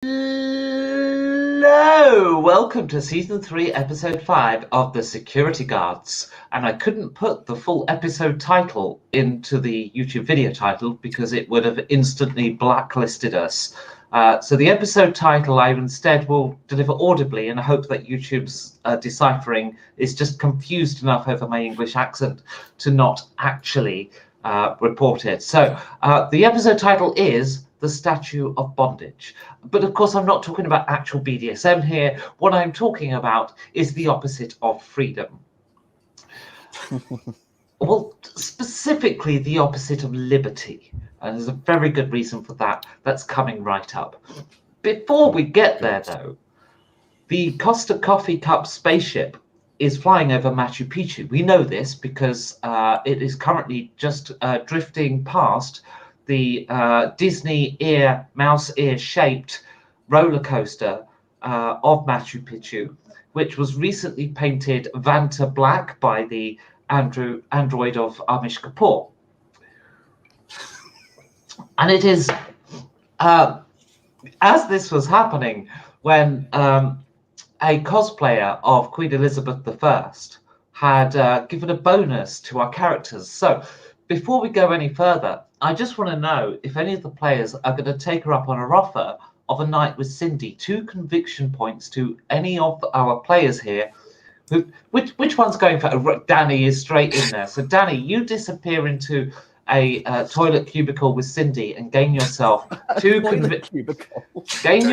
Hello, welcome to Season 3, Episode 5 of The Security Guards. And I couldn't put the full episode title into the YouTube video title because it would have instantly blacklisted us. So the episode title I instead will deliver audibly in the hope that YouTube's deciphering is just confused enough over my English accent to not actually report it. So the episode title is The Statue of Bondage. But of course, I'm not talking about actual BDSM here. What I'm talking about is the opposite of freedom. Well, specifically the opposite of liberty. And there's a very good reason for that. That's coming right up. Before we get there, though, the Costa Coffee Cup spaceship is flying over Machu Picchu. We know this because it is currently just drifting past the Disney mouse ear shaped roller coaster of Machu Picchu, which was recently painted Vanta black by the android of Amish Kapoor. And it is as this was happening when a cosplayer of Queen Elizabeth I had given a bonus to our characters. So before we go any further, I just want to know if any of the players are going to take her up on her offer of a night with Cindy. 2 conviction points to any of our players here. Which one's going for? Danny is straight in there. So Danny, you disappear into a toilet cubicle with Cindy and gain yourself 2 Gain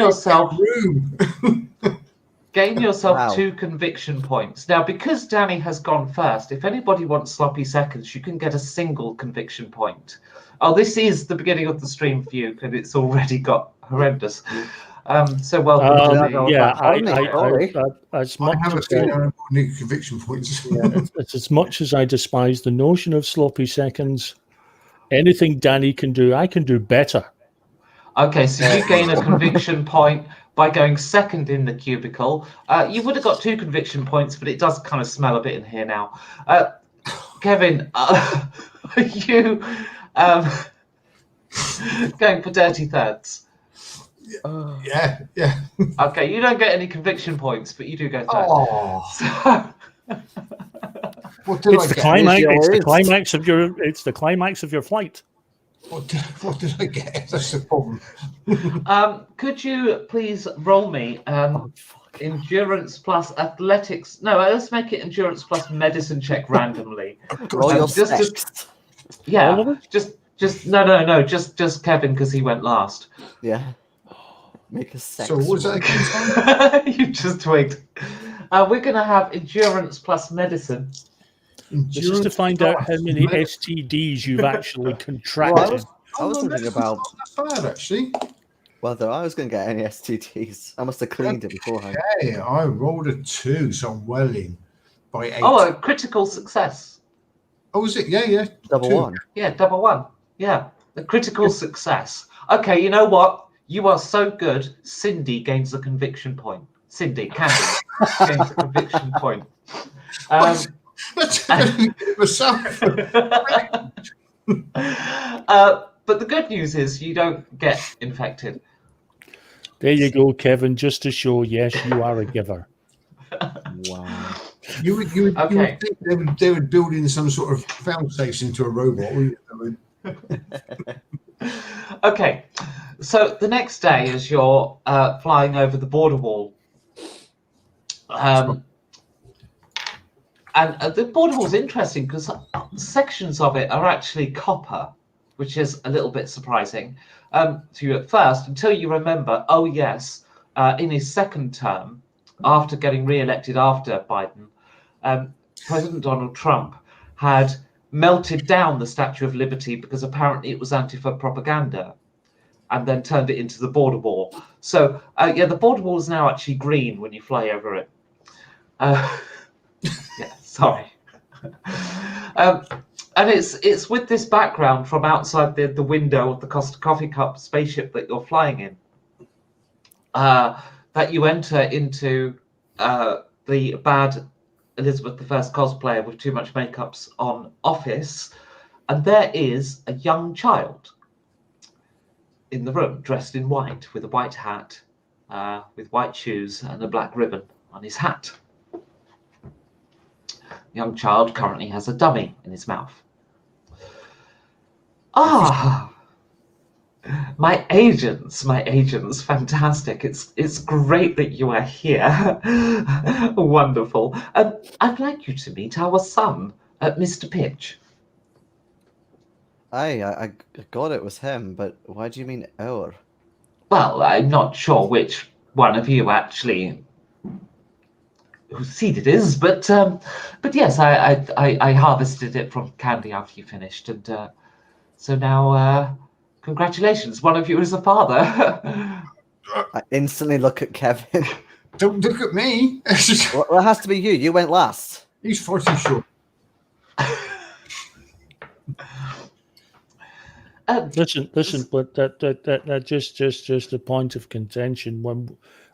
yourself Wow. 2 conviction points. Now, because Danny has gone first, if anybody wants sloppy seconds, you can get a single conviction point. Oh, this is the beginning of the stream for you, and it's already got horrendous. So welcome to as much I have a as feeling I don't need conviction points. it's as much as I despise the notion of sloppy seconds, anything Danny can do, I can do better. Okay, so you gain a conviction point by going second in the cubicle. You would have got 2 conviction points, but it does kind of smell a bit in here now. Kevin, are you going for dirty thirds? Yeah. Okay, you don't get any conviction points, but you do go third. Oh. So, What did I It's the get? climax. Yes, It's the it is. climax of your. It's the climax of your flight. What did I get? That's the problem. could you please roll me endurance plus athletics? No, let's make it endurance plus medicine check randomly. Roll your just- sex. Yeah, All of it? just Kevin because he went last. Yeah. Make a sex. So what was that roll. again? You just twigged. We're going to have endurance plus medicine. This is to find out how many STDs you've actually Well, contracted. I was thinking about Not that bad, actually. whether I was going to get any STDs. I must have cleaned it beforehand. Hey, I rolled a 2, so I'm well in by 8. Oh, a critical success. Oh, was it? Yeah. Double 2. one. Yeah, double one. Yeah, a critical success. Okay, you know what? You are so good. Cindy gains a conviction point. Candy gains a conviction point. That's myself. But the good news is you don't get infected. There you go, Kevin. Just to show, yes, you are a giver. Wow. You would Okay. think they would build in some sort of fail-safe into a robot. Wouldn't you? Okay, so the next day, as you're flying over the border wall, and the border wall is interesting because sections of it are actually copper, which is a little bit surprising to you at first, until you remember, oh yes, in his second term, after getting re-elected after Biden, President Donald Trump had melted down the Statue of Liberty because apparently it was Antifa propaganda, and then turned it into the border wall. So the border wall is now actually green when you fly over it. Sorry. And it's with this background from outside the window of the Costa Coffee Cup spaceship that you're flying in that you enter into the bad Elizabeth I cosplayer with too much makeups on office, and there is a young child in the room dressed in white with a white hat with white shoes and a black ribbon on his hat. The young child currently has a dummy in his mouth. Ah, my agents, fantastic. It's great that you are here. Wonderful. I'd like you to meet our son, Mr. Pitch. I got it was him, but why do you mean our? Well, I'm not sure which one of you actually whose seed it is, but yes, I harvested it from candy after you finished, and so now congratulations, one of you is a father. I instantly look at Kevin. Don't look at me. Well, it has to be you. You went last. He's 40 short. Listen, but that just a point of contention.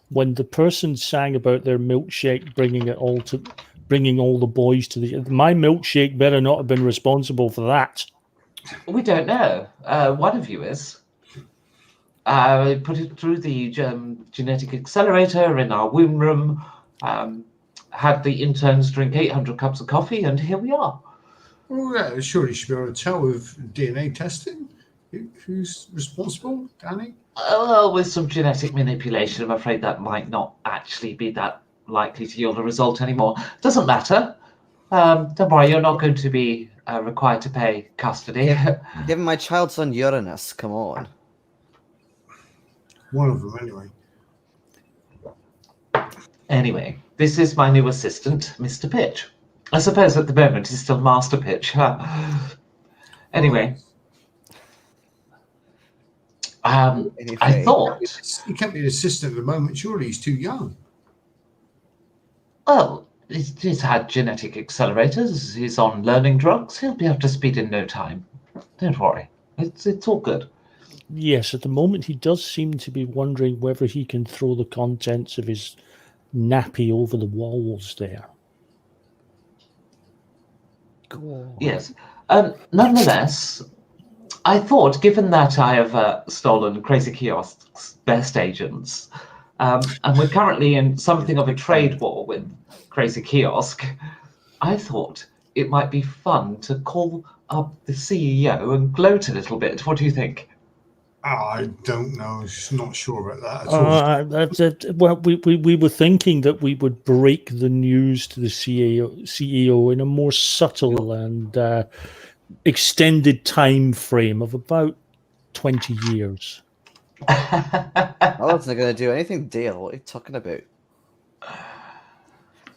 When the person sang about their milkshake bringing all the boys to my milkshake better not have been responsible for that. We don't know. One of you is. Put it through the genetic accelerator in our womb room. Had the interns drink 800 cups of coffee, and here we are. Well, yeah, surely should be able to tell with DNA testing. Who's responsible, Danny? Well, with some genetic manipulation, I'm afraid that might not actually be that likely to yield a result anymore. Doesn't matter. Don't worry, you're not going to be required to pay custody. Given my child's on Uranus, come on. One of them, anyway. Anyway, this is my new assistant, Mr. Pitch. I suppose at the moment he's still Master Pitch. Anyway. I thought... He can't be an assistant at the moment. Surely he's too young. Well, he's had genetic accelerators. He's on learning drugs. He'll be up to speed in no time. Don't worry. It's all good. Yes, at the moment he does seem to be wondering whether he can throw the contents of his nappy over the walls there. Yes. Nonetheless, I thought, given that I have stolen Crazy Kiosk's best agents, and we're currently in something of a trade war with Crazy Kiosk, I thought it might be fun to call up the CEO and gloat a little bit. What do you think? I don't know. Just not sure about that at all. Well, we were thinking that we would break the news to the CEO in a more subtle and extended time frame of about 20 years. I wasn't going to do anything, Dale. What are you talking about?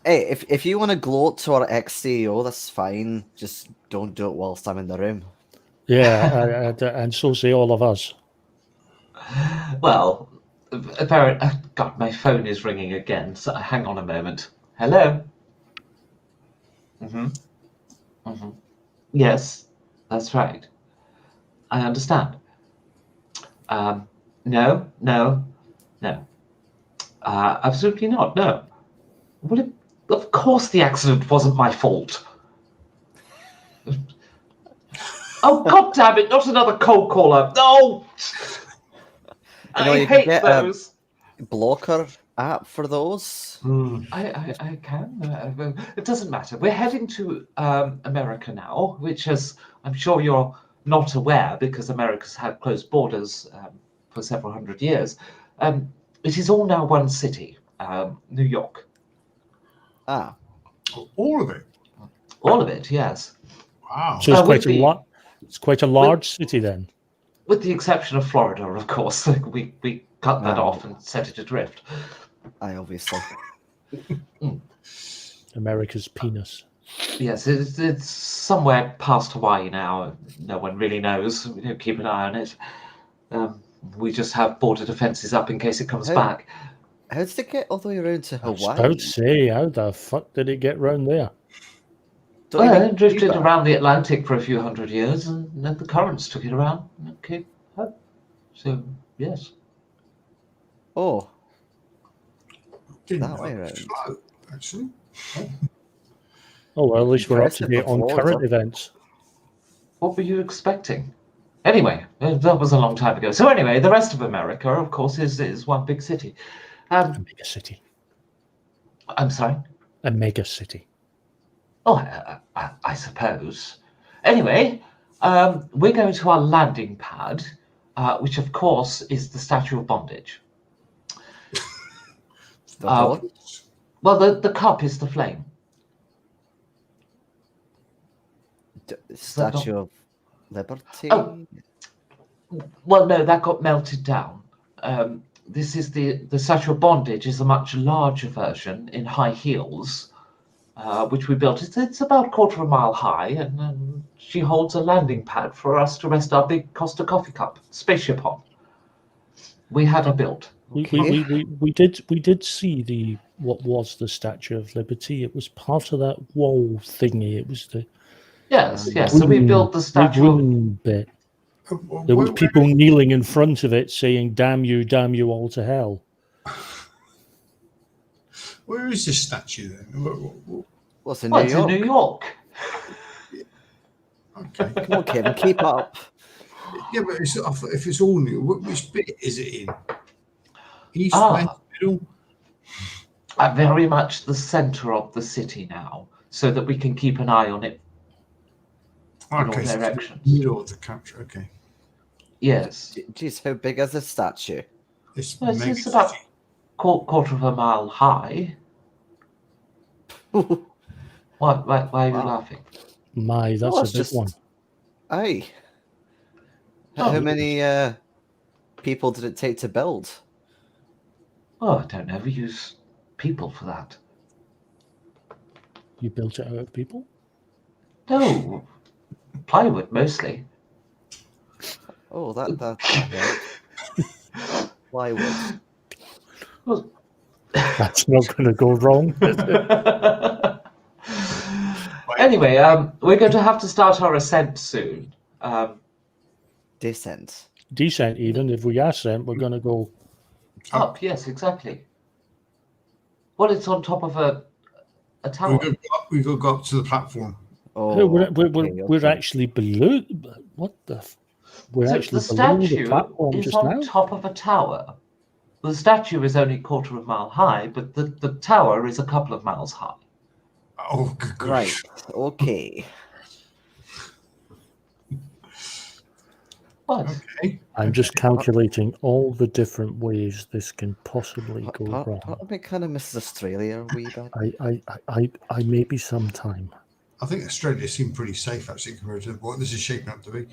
Hey, if you want to gloat to our ex-CEO, that's fine. Just don't do it whilst I'm in the room. Yeah, and so say all of us. Well, God, my phone is ringing again. So hang on a moment. Hello? Yes, that's right. I understand. No. Absolutely not, no. Well, of course the accident wasn't my fault. Oh, God damn it, not another cold caller. No! I hate those. A blocker app for those. I can. It doesn't matter. We're heading to America now, which is, I'm sure you're not aware, because America's had closed borders for several hundred years. It is all now one city, New York. Ah. All of it? All of it, yes. Wow. So it's quite a large city then. With the exception of Florida, of course. We cut that off and set it adrift. I obviously. America's penis. Yes, it's somewhere past Hawaii now. No one really knows. We don't keep an eye on it. We just have border defences up in case it comes back. How did it get all the way around to Hawaii? I was about to say, how the fuck did it get round there? Well, it drifted around the Atlantic for a few hundred years, and then the currents took it around. Okay. So, yes. Oh. Didn't That know way it was around. slow, actually. Oh, well, at least we're up to Impressive date on before, current though. events. What were you expecting? Anyway, that was a long time ago. So anyway, the rest of America, of course, is one big city. A mega city. I'm sorry? A mega city. Oh, I suppose. Anyway, we're going to our landing pad, which of course is the Statue of Bondage. The what? Well, the cup is the flame. Statue of Liberty. Oh. Well, no, that got melted down. This is the Statue of Bondage is a much larger version in high heels, which we built. It's about a quarter of a mile high, and she holds a landing pad for us to rest our big Costa coffee cup spaceship on. We had her built. We did see what was the Statue of Liberty. It was part of that wall thingy. It was the Yes. So we built the statue. green bit. There were people kneeling in front of it saying, damn you all to hell." Where is this statue then? What's in Well, New it's York? in New York. Okay. Come on, Kevin, keep up. Yeah, but if it's all new, which bit is it in? East, Ah. west, middle? Very much the center of the city now, so that we can keep an eye on it in all Okay, so directions. middle of the country. Okay. Yes. Jeez, how big is this statue? It's Well, mega it's about city. quarter of a mile high. Why are you Wow. laughing? My, that's Well, a it's big just- one. Aye. Oh. How many people did it take to build? Oh, I don't know. We use people for that. You built it out of people? No, plywood mostly. Oh, that helps. Plywood. Well, That's not going to go wrong. anyway, we're going to have to start our ascent soon. Descent. Descent, even. If we ascent, we're going to go. Up, yes, exactly. Well, it's on top of a tower. We got to go up to the platform. Oh, No, we're okay. actually below. What the? We're So actually the below the statue platform is just on now. top of a tower. The statue is only a quarter of a mile high, but the tower is a couple of miles high. Oh, good grief. Right. Okay. What? Okay. I'm just calculating all the different ways this can possibly go wrong. Part of me kind of misses Australia a wee bit. I maybe sometime. I think Australia seemed pretty safe actually compared to what this is shaping up to be.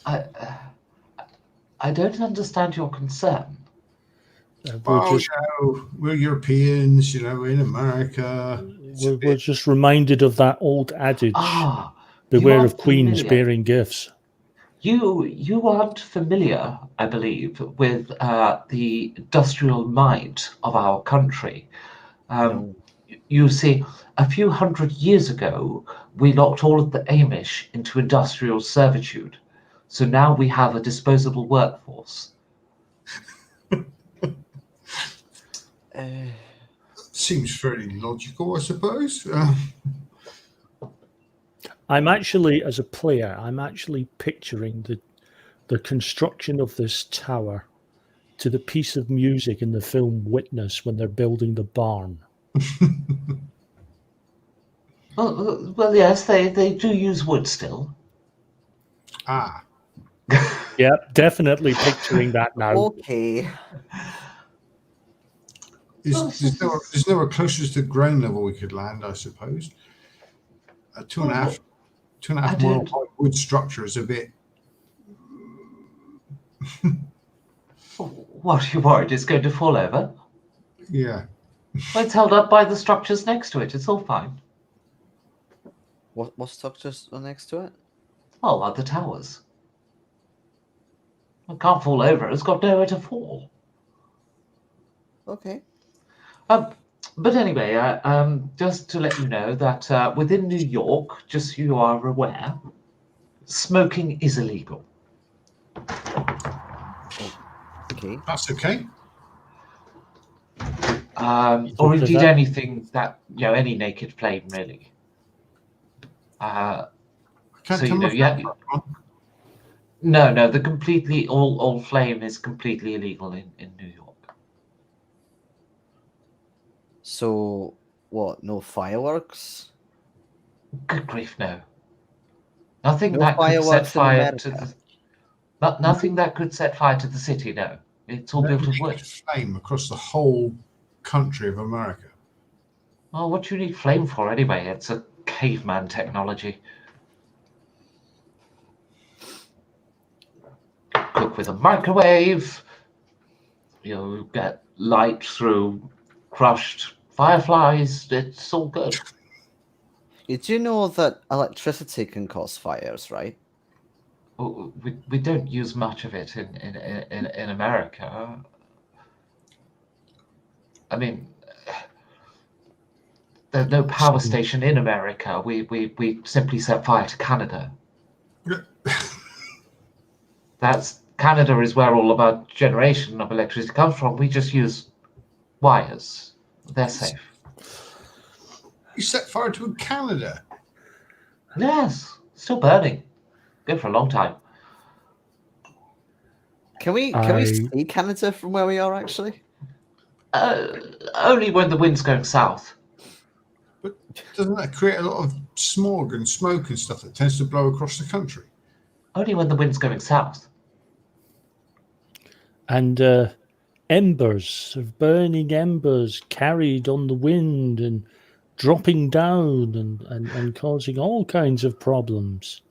Aye. I don't understand your concern. We're Europeans, we're in America. We're just reminded of that old adage: Ah, "Beware you of are queens familiar. bearing gifts." You aren't familiar, I believe, with the industrial might of our country. No. You see, a few hundred years ago, we locked all of the Amish into industrial servitude. So now we have a disposable workforce. Seems fairly logical, I suppose. I'm actually, as a player, I'm actually picturing the construction of this tower to the piece of music in the film Witness when they're building the barn. Well, yes, they do use wood still. Ah, Yeah, definitely picturing that now. Okay. there's nowhere closer to ground level we could land, I suppose. A two and a half mile high wood structure is a bit. What are you worried it's going to fall over? Yeah. Well, it's held up by the structures next to it. It's all fine. What structures are next to it? Oh, other towers. It can't fall over. It's got nowhere to fall. Okay. But anyway, just to let you know that within New York, just so you are aware, smoking is illegal. Okay. That's okay. Or indeed anything that, any naked flame, really. I can't So, tell my yeah. phone. No, the completely all flame is completely illegal in New York. So, what? No fireworks? Good grief, no. Nothing No that could set fireworks in fire to America. nothing that could set fire to the city, no. It's all No built of naked wood. flame across the whole country of America. Well, what do you need flame for anyway? It's a caveman technology. Cook with a microwave. You'll get light through crushed fireflies. It's all good. You do know that electricity can cause fires, right? We don't use much of it in America. I mean, there's no power station in America. We simply set fire to Canada. Canada is where all of our generation of electricity comes from. We just use wires. They're safe. You set fire to Canada. Yes, still burning. Good for a long time. Can we see Canada from where we are actually? Only when the wind's going south. But doesn't that create a lot of smog and smoke and stuff that tends to blow across the country? Only when the wind's going south. And embers of burning embers carried on the wind and dropping down and causing all kinds of problems.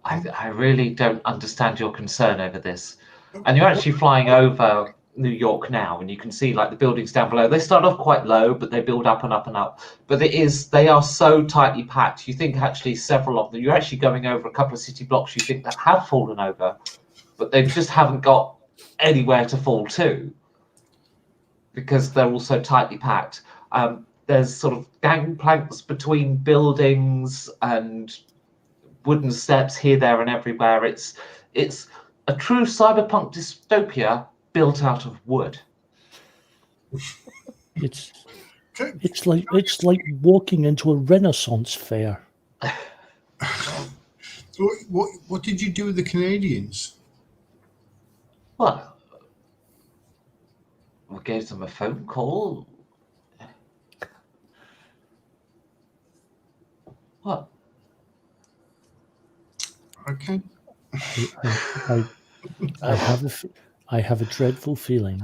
I really don't understand your concern over this. And you're actually flying over New York now, and you can see like the buildings down below. They start off quite low, but they build up and up and up. But they are so tightly packed. You think actually several of them, you're actually going over a couple of city blocks you think that have fallen over, but they just haven't got anywhere to fall to because they're all so tightly packed. There's sort of gangplanks between buildings and wooden steps here, there, and everywhere. It's a true cyberpunk dystopia built out of wood. It's like walking into a Renaissance fair. What did you do with the Canadians? Well, we gave them a phone call. What? Okay. I have a dreadful feeling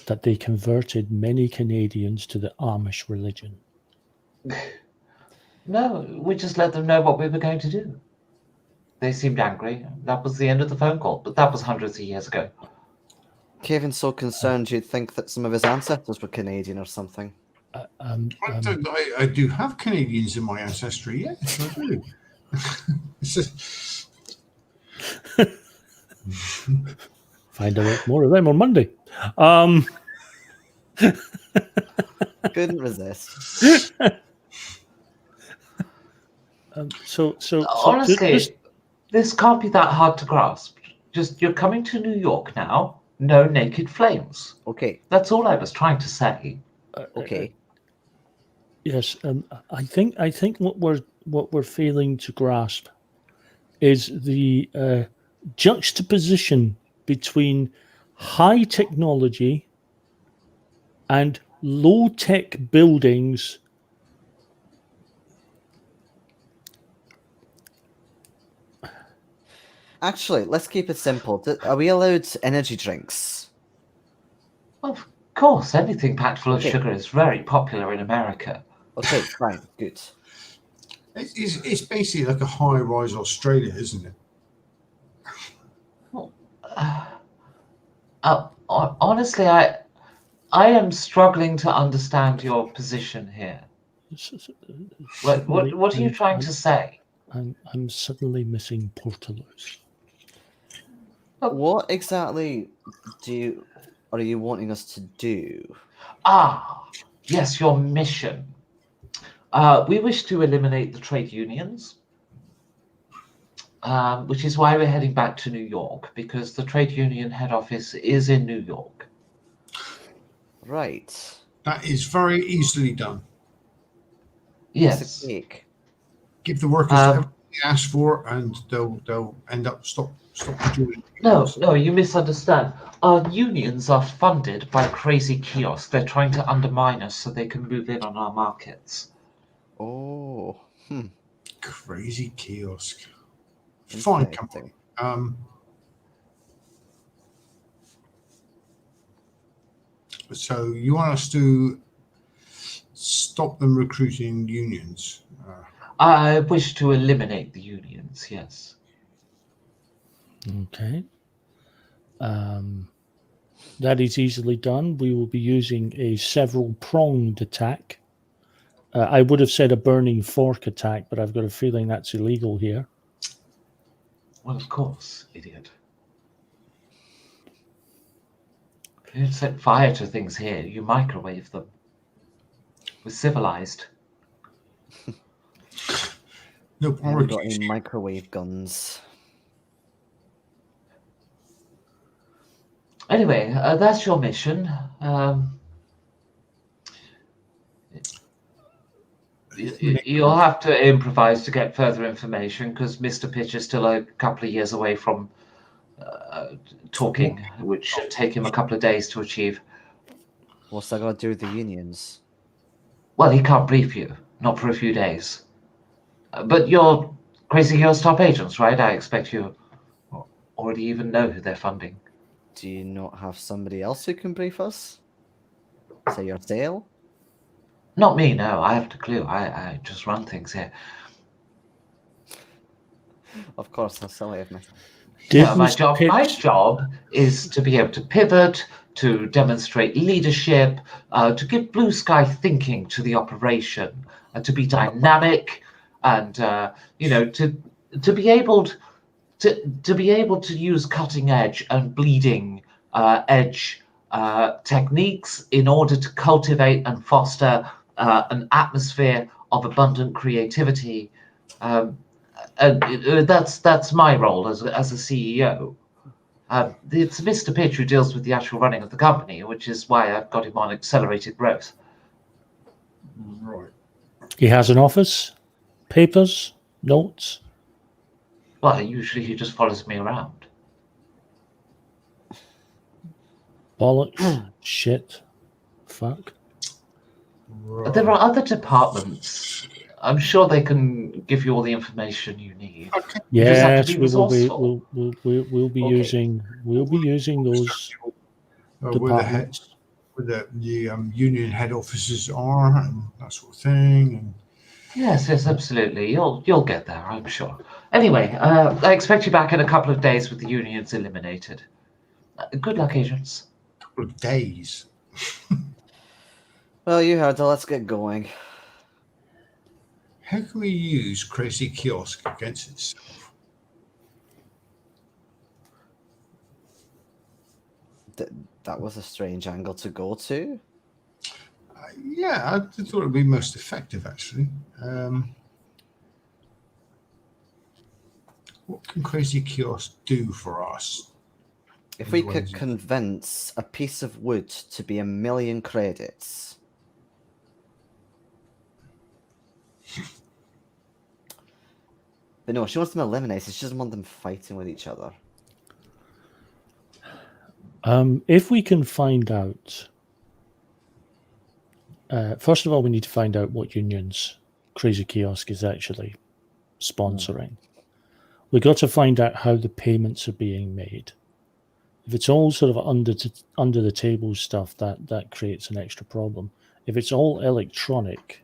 that they converted many Canadians to the Amish religion. No, we just let them know what we were going to do. They seemed angry. That was the end of the phone call, but that was hundreds of years ago. Kevin's so concerned you'd think that some of his ancestors were Canadian or something. I do have Canadians in my ancestry, yes, I do. Find out more of them on Monday. Couldn't resist. So honestly, this can't be that hard to grasp. Just you're coming to New York now. No naked flames. Okay. That's all I was trying to say. Okay. Yes, I think what we're failing to grasp is the juxtaposition between high technology and low tech buildings. Actually, let's keep it simple. Are we allowed energy drinks? Of course, anything packed full of Okay. sugar is very popular in America. Okay, fine, good. It's basically like a high-rise Australia, isn't it? Honestly, I am struggling to understand your position here. What are you trying to say? I'm suddenly missing Portaloos. What exactly are you wanting us to do? Yes, your mission. We wish to eliminate the trade unions, which is why we're heading back to New York, because the trade union head office is in New York. Right. That is very easily done. Yes. Cake. Give the workers ask for, and they'll end up stop joining. No, you misunderstand. Our unions are funded by Crazy Kiosk. They're trying to undermine us so they can move in on our markets. Oh, Crazy Kiosk. Fine, come interesting. on. So you want us to stop them recruiting unions? I wish to eliminate the unions, yes. Okay. That is easily done. We will be using a several-pronged attack. I would have said a burning fork attack, but I've got a feeling that's illegal here. Well, of course, idiot. You don't set fire to things here. You microwave them. We're civilized. No Have point you got any recruiting. microwave guns? Anyway, that's your mission. You'll have to improvise to get further information because Mr. Pitch is still a couple of years away from talking, which should take him a couple of days to achieve. What's that got to do with the unions? Well, he can't brief you, not for a few days. But you're Crazy Hero's top agents, right? I expect you already even know who they're funding. Do you not have somebody else who can brief us? Say your sale? Not me, no. I haven't a clue. I just run things here. Of course, how silly of me. Yeah, my Mr. job is to be able to pivot, to demonstrate leadership, to give blue sky thinking to the operation, to be dynamic, and to be able to use cutting edge and bleeding edge techniques in order to cultivate and foster an atmosphere of abundant creativity. And that's my role as a CEO. It's Mr. Pitch who deals with the actual running of the company, which is why I've got him on accelerated growth. Right. He has an office, papers, notes. Well, usually he just follows me around. Bollocks. Shit. Fuck. Right. There are other departments. I'm sure they can give you all the information you need. Okay. You just have to Yes, be we will be. resourceful. We'll be Okay. using those Where the departments. where the union head offices are and that sort of thing. And Yes, absolutely. You'll get there, I'm sure. Anyway, I expect you back in a couple of days with the unions eliminated. Good luck, agents. a couple of days. Well, you heard it. Let's get going. How can we use Crazy Kiosk against itself? That was a strange angle to go to. Yeah, I thought it would be most effective, actually. What can Crazy Kiosk do for us? If we could convince a piece of wood to be 1,000,000 credits. But no, she wants them eliminated. She doesn't want them fighting with each other. If we can find out, first of all, we need to find out what unions Crazy Kiosk is actually sponsoring. We've got to find out how the payments are being made. If it's all sort of under the table stuff, that creates an extra problem. If it's all electronic,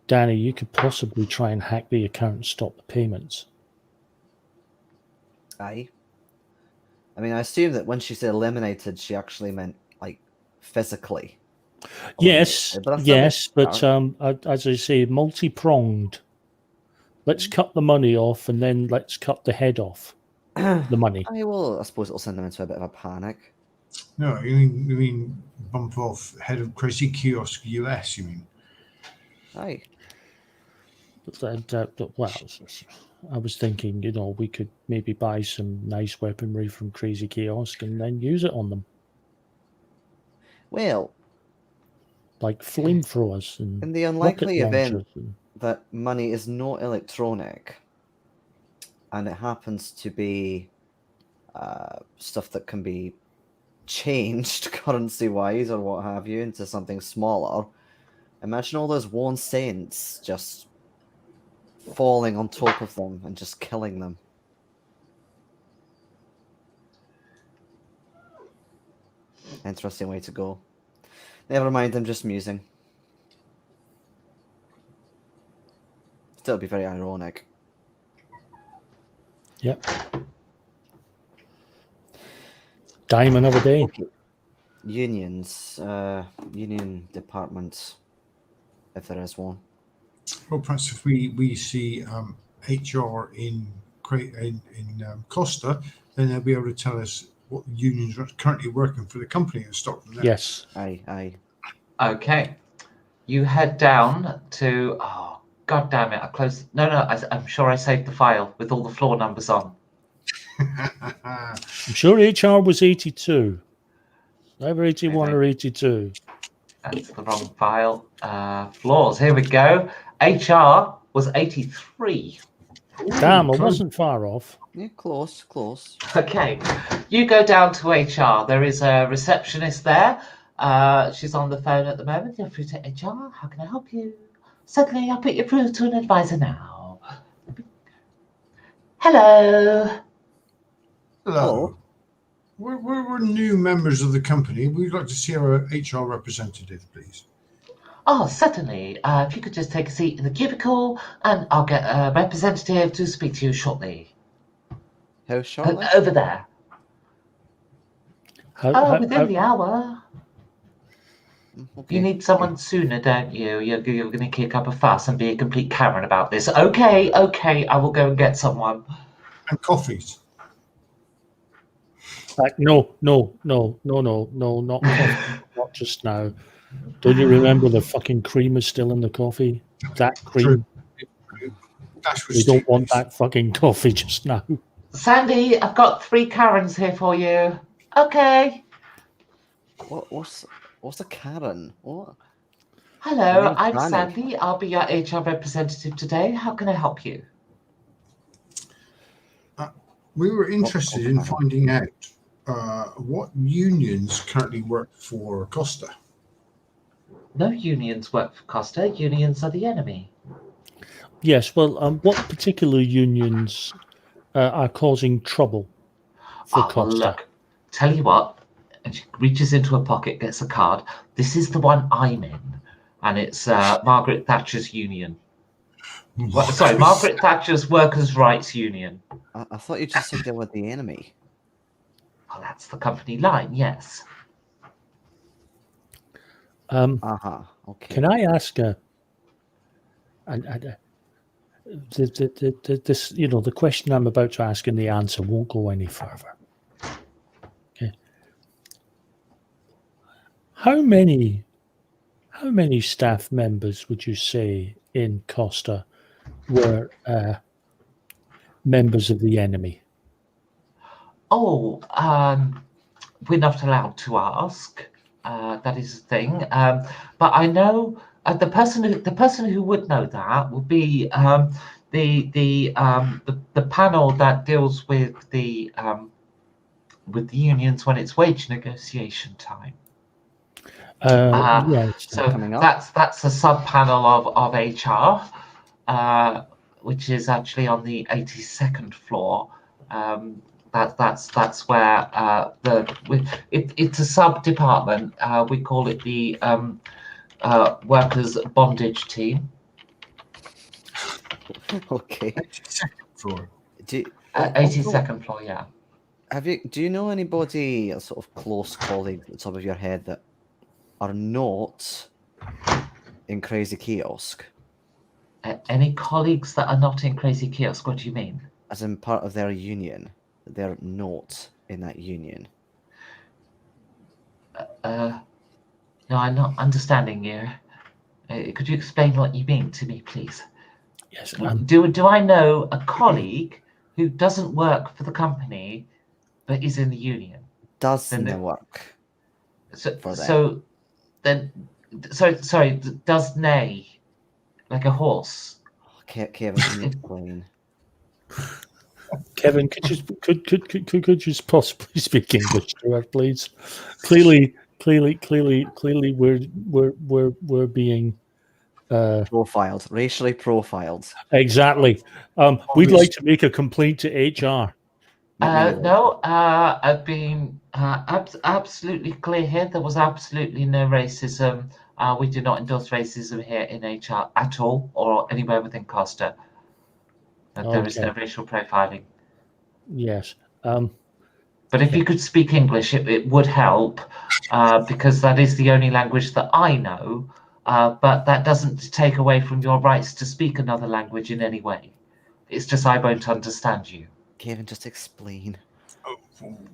Danny, you could possibly try and hack the account and stop the payments. Aye. I mean, I assume that when she said eliminated, she actually meant like physically. Yes, eliminated. but as I say, multi-pronged. Let's cut the money off, and then let's cut the head off. The money. I suppose it'll send them into a bit of a panic. No, you mean bump off head of Crazy Kiosk US? You mean? Aye. Well, I was thinking, we could maybe buy some nice weaponry from Crazy Kiosk and then use it on them, Well, like flamethrowers and in the rocket unlikely event launchers and that money is not electronic, and it happens to be stuff that can be changed currency-wise or what have you into something smaller, imagine all those 1 cents just falling on top of them and just killing them. Interesting way to go. Never mind, I'm just musing. Still be very ironic. Yep. Dime another day. Okay. Unions, union departments, if there is one. Well, perhaps if we see HR in Costa, then they'll be able to tell us what the unions are currently working for the company and start from there. Yes. Aye. Okay. You head down to. Oh, God damn it. I closed. No. I'm sure I saved the file with all the floor numbers on. I'm sure HR was 82. Either 81 or 82. That's the wrong file. Floors. Here we go. HR was 83. Damn, I close. wasn't far off. Yeah, close. Okay. You go down to HR. There is a receptionist there. She's on the phone at the moment. You're through to HR. How can I help you? Certainly, I'll put you through to an advisor now. Hello. Hello. We're new members of the company. We'd like to see our HR representative, please. Oh, certainly. If you could just take a seat in the cubicle, and I'll get a representative to speak to you shortly. How shortly? Over there. Within the hour. Okay. You need someone sooner, don't you? You're going to kick up a fuss and be a complete Karen about this. Okay, I will go and get someone. And coffees. No, not coffee, not just now. Don't you remember the fucking cream is still in the coffee? That cream. We don't want that fucking coffee just now. Sandy, I've got 3 Karens here for you. Okay. What's a Karen? What? Hello, I'm Granny. Sandy. I'll be your HR representative today. How can I help you? We were interested in finding out what unions currently work for Costa. No unions work for Costa. Unions are the enemy. Yes, well, what particular unions are causing trouble for Well, Costa? look, tell you what, and she reaches into her pocket, gets a card. This is the one I'm in, and it's Margaret Thatcher's union. Margaret Thatcher's Workers' Rights Union. I thought you just said they were the enemy. Well, that's the company line, yes. Okay. Can I ask this? The question I'm about to ask and the answer won't go any further. Okay. How many staff members would you say in Costa were members of the enemy? Oh, we're not allowed to ask. That is the thing. But I know the person who would know that would be the panel that deals with the unions when it's wage negotiation time. Yes. So coming up. that's a sub panel of HR, which is actually on the 82nd floor. That's where it's a sub department. We call it the workers bondage team. Okay. 82nd floor. 82nd floor, yeah. Do you know anybody, a sort of close colleague at the top of your head, that are not in Crazy Kiosk? Any colleagues that are not in Crazy Kiosk? What do you mean? As in part of their union. They're not in that union. No, I'm not understanding you. Could you explain what you mean to me, please? Yes. Do I know a colleague who doesn't work for the company but is in the union? Doesn't work. Sorry. Does Nay like a horse. Kevin, can you explain? Kevin, could you possibly speak English to her, please? Clearly, we're being Profiled, racially profiled. exactly. We'd like to make a complaint to HR. Not me, though. No, I've been absolutely clear here. There was absolutely no racism. We do not endorse racism here in HR at all, or anywhere within Costa. There is no Okay. racial profiling. Yes. But if you could speak English, it would help, because that is the only language that I know. But that doesn't take away from your rights to speak another language in any way. It's just I won't understand you. Kevin, just explain. Oh,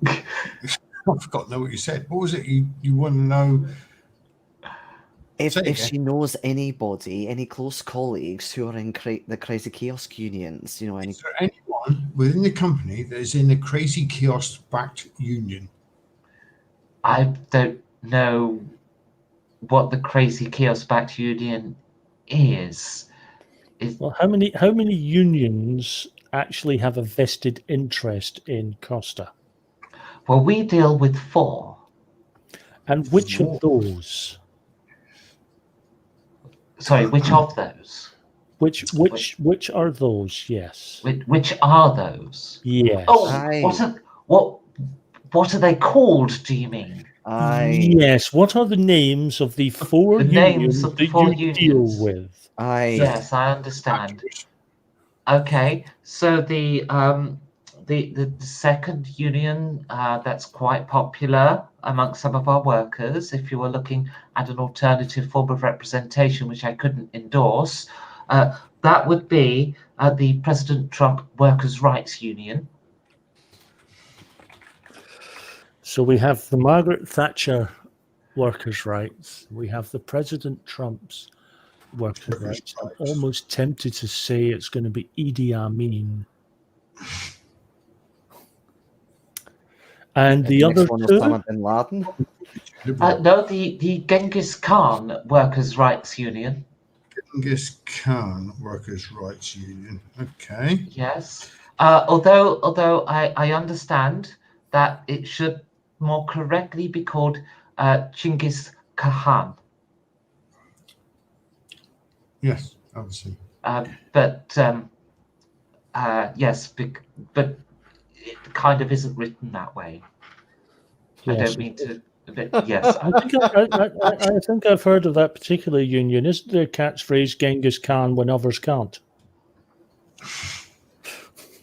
I forgot to know what you said. What was it you want to know? If she knows anybody, any close colleagues who are in the Crazy Kiosk unions, you know, any. Is there anyone within the company that is in the Crazy Kiosk-backed union? I don't know what the Crazy Kiosk-backed union is. Well, how many unions actually have a vested interest in Costa? Well, we deal with 4. And which of those? Sorry, which of those? Which are those? Yes. Which are those? Yes. Oh, what are they called? Do you mean? Yes. What are the names of the 4 unions of the that 4 you unions. deal with? Yes, I understand. Okay, so the second union that's quite popular among some of our workers, if you were looking at an alternative form of representation, which I couldn't endorse, that would be the President Trump Workers' Rights Union. So we have the Margaret Thatcher Workers' Rights. We have the President Trump's Workers' Rights. I'm almost tempted to say it's going to be Idi Amin. And the other one was two? Osama bin Laden. No, the Genghis Khan Workers' Rights Union. Genghis Khan Workers' Rights Union. Okay. Yes. Although I understand that it should more correctly be called Genghis Khan. Yes, obviously. Yes, but it kind of isn't written that way. Yes. I don't mean to. But yes, I think I've heard of that particular union. Isn't their catchphrase Genghis Khan when others can't?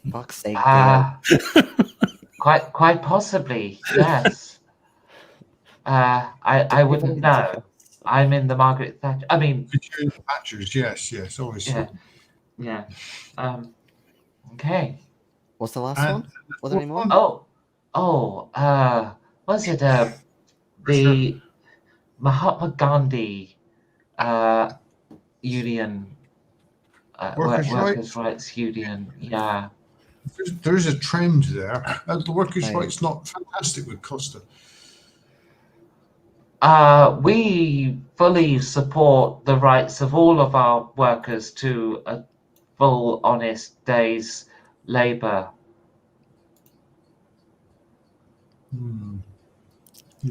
Fuck's sake, Dale. quite possibly, yes. I wouldn't know. I'm in the Margaret Thatcher. I mean, Thatchers, yes, obviously. Yeah. Okay. What's the last one? Was there any more? Was it the Mahatma Gandhi union, workers' rights union? Yeah. There's a trend there. The workers' rights not fantastic with Costa. We fully support the rights of all of our workers to a full, honest day's labour.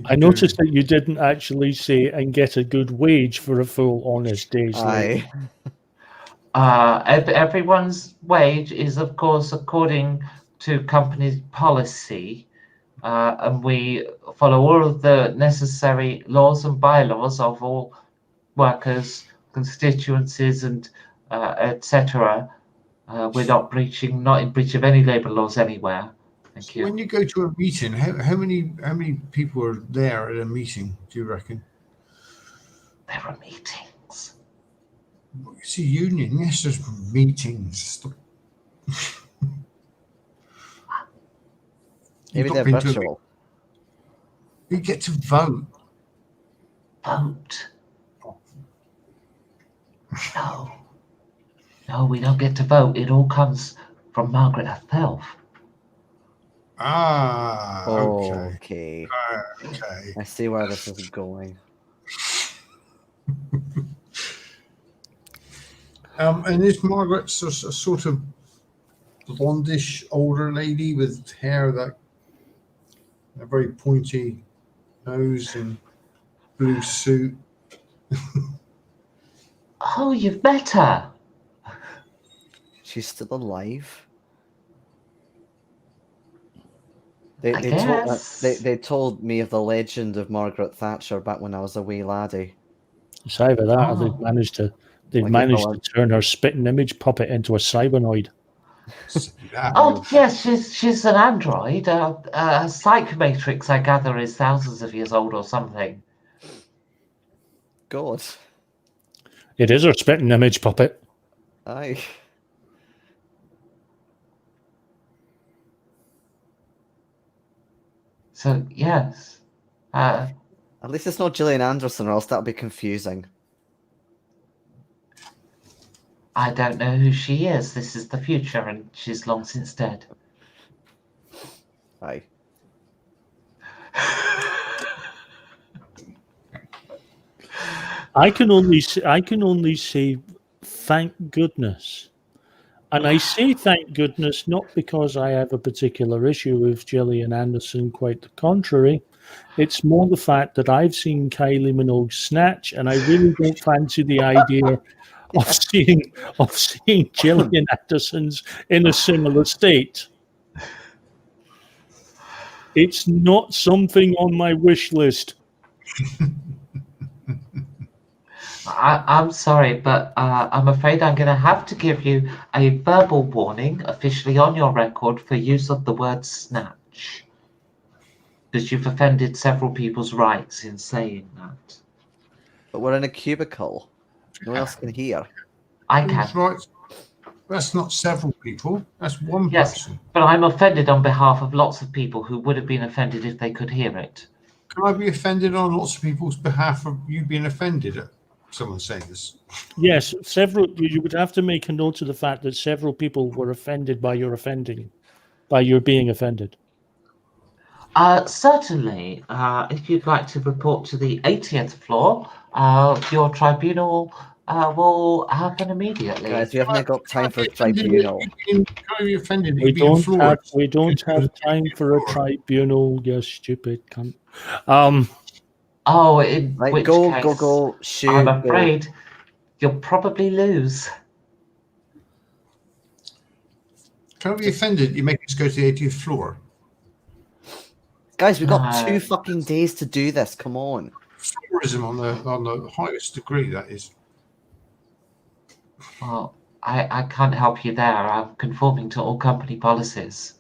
I noticed that you didn't actually say and get a good wage for a full, honest day's labour. Everyone's wage is, of course, according to company policy, and we follow all of the necessary laws and bylaws of all workers, constituencies, and etc. We're not in breach of any labour laws anywhere. Thank you. When you go to a meeting, how many people are there at a meeting? Do you reckon? There are meetings. It's a union. Yes, there's meetings. Maybe they're virtual. You get to vote. Vote? No, we don't get to vote. It all comes from Margaret herself. Okay. Okay. I see where this is going. And is Margaret a sort of blondish older lady with hair that a very pointy nose and blue suit? Oh, you've met her. She's still alive. I guess. They told me of the legend of Margaret Thatcher back when I was a wee laddie. It's either that or Oh. they've Like managed if I to turn her spitting image puppet into a cybernoid. Oh, yes, she's an android. A psych matrix, I gather, is thousands of years old or something. God. It is her spitting image puppet. Aye. So, yes. At least it's not Gillian Anderson, or else that would be confusing. I don't know who she is. This is the future, and she's long since dead. Aye. I can only say thank goodness. And I say thank goodness not because I have a particular issue with Gillian Anderson, quite the contrary. It's more the fact that I've seen Kylie Minogue snatch, and I really don't fancy the idea of seeing Gillian Anderson's in a similar state. It's not something on my wish list. I'm sorry, but I'm afraid I'm going to have to give you a verbal warning officially on your record for use of the word snatch. Because you've offended several people's rights in saying that. But we're in a cubicle. No one else can hear. I can. Who's right? That's not several people. That's one Yes, person. but I'm offended on behalf of lots of people who would have been offended if they could hear it. Can I be offended on lots of people's behalf of you being offended at someone saying this? Yes, several. You would have to make a note of the fact that several people were offended by your being offended. Certainly, if you'd like to report to the 80th floor, your tribunal will happen immediately. Guys, we haven't got time for a tribunal. Can I be offended? We don't have time for a tribunal, you stupid cunt. Oh, in Right, which go, case, go, shoot. I'm go. afraid you'll probably lose. Can I be offended? You make us go to the 80th floor. Guys, we've got No. 2 fucking days to do this. Come on. Floorism on the highest degree, that is. Well, I can't help you there. I'm conforming to all company policies.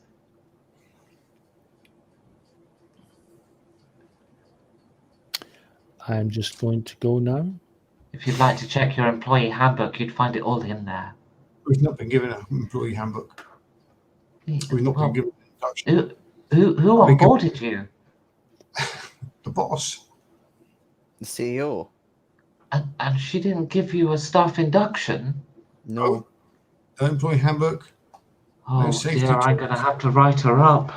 I'm just going to go now. If you'd like to check your employee handbook, you'd find it all in there. We've not been given an employee handbook. We've not been given an induction. Who onboarded you? The boss. The CEO. And she didn't give you a staff induction? No. No employee handbook. Oh safety dear, I'm going to have to write her up.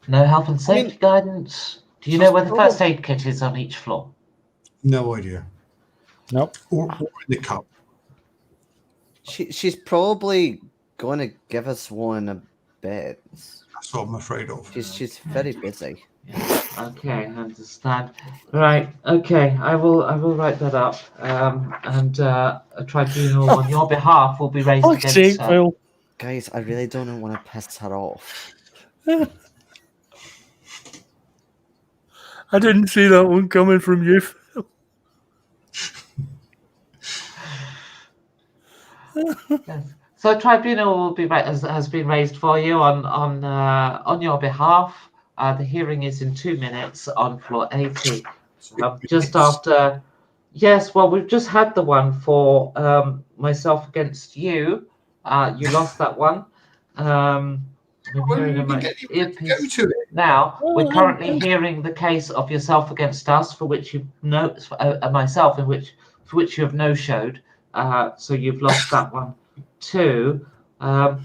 No health and safety guidance. Do you know where the first aid kit is on each floor? No idea. Nope. Or in the cup. She's probably going to give us one a bit. That's what I'm afraid of. She's very busy. Yeah. Okay, I understand. Right. Okay, I will write that up. And a tribunal on your behalf will be raised against her. Phil. Guys, I really don't want to piss her off. I didn't see that one coming from you, Phil. Yes. So a tribunal will be has been raised for you on your behalf. The hearing is in 2 minutes on floor 80. Just after. Yes, well, we've just had the one for myself against you. You lost that one. Now, we're currently hearing the case of yourself against us, for which you myself, for which you have no showed. So you've lost that one too. Yes,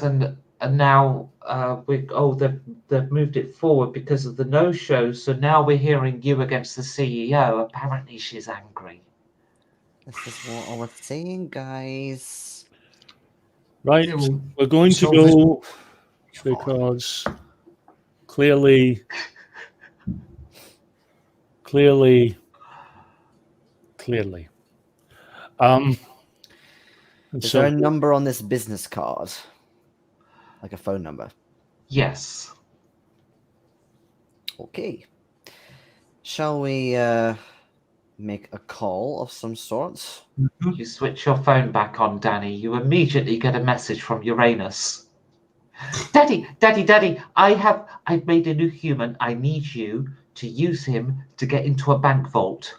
and now they've moved it forward because of the no-show. So now we're hearing you against the CEO. Apparently, she's angry. This is what I was saying, guys. Right, Yeah, well, we're going to solve this- go because clearly, and Is so there a number on this business card? Like a phone number? Yes. Okay. Shall we make a call of some sort? You switch your phone back on, Danny. You immediately get a message from Uranus. Daddy, Daddy, Daddy! I've made a new human. I need you to use him to get into a bank vault.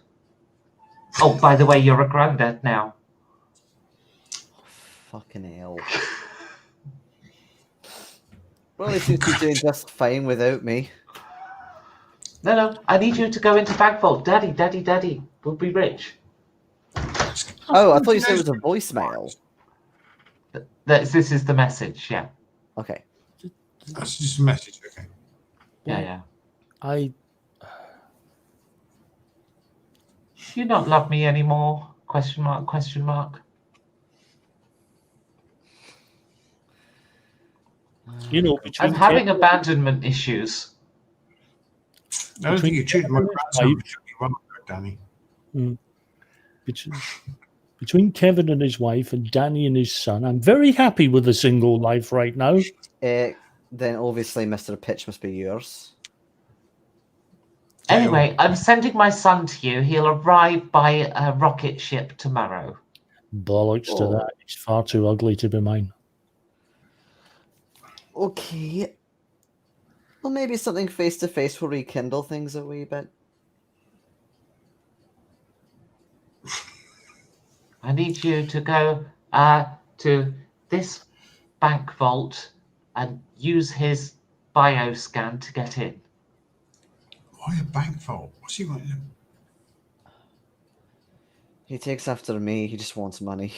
Oh, by the way, you're a granddad now. Fucking hell. Well, he seems to be doing just fine without me. No, I need you to go into bank vault. Daddy, Daddy, Daddy. We'll be rich. Oh, I thought you said it was a voicemail. This is the message, yeah. Okay. That's just a message, okay. Yeah. I Do you not love me anymore? Question mark, question mark. between I'm having Kevin, abandonment issues. I don't think you treated my Kevin and his grandson wife- particularly well, Danny. between Kevin and his wife and Danny and his son, I'm very happy with a single life right now. Then obviously, Mr. Pitch must be yours. Anyway, I'm sending my son to you. He'll arrive by a rocket ship tomorrow. Bollocks to Oh. that. He's far too ugly to be mine. Okay. Well, maybe something face to face will rekindle things a wee bit. I need you to go to this bank vault and use his bioscan to get in. Why a bank vault? What's he going to do? He takes after me. He just wants money.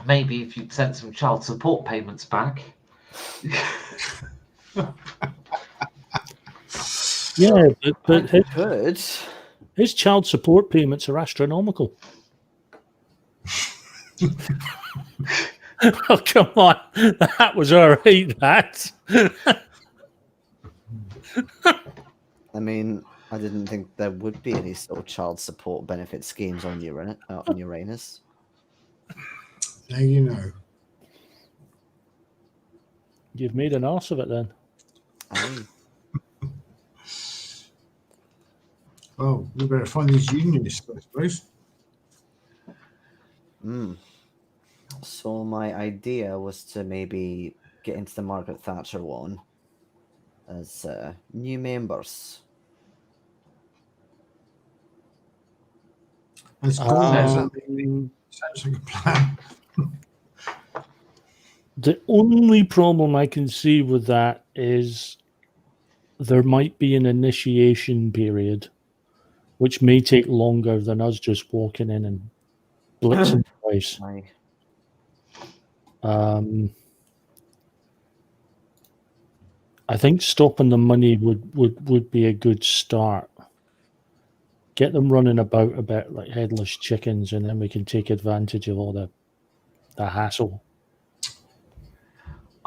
Maybe if you'd sent some child support payments back. Yeah, but I could. his child support payments are astronomical. Oh, come on. That was all right, that. I mean, I didn't think there would be any sort of child support benefit schemes on Uranus. Now you know. You've made an arse of it then. Aye. Oh, we better find these unionists, I suppose. So my idea was to maybe get into the Margaret Thatcher one as new members. As gaunt as that Um, sounds like a plan. The only problem I can see with that is there might be an initiation period, which may take longer than us just walking in and blitzing the place. Aye. I think stopping the money would be a good start. Get them running about a bit like headless chickens, and then we can take advantage of all the hassle.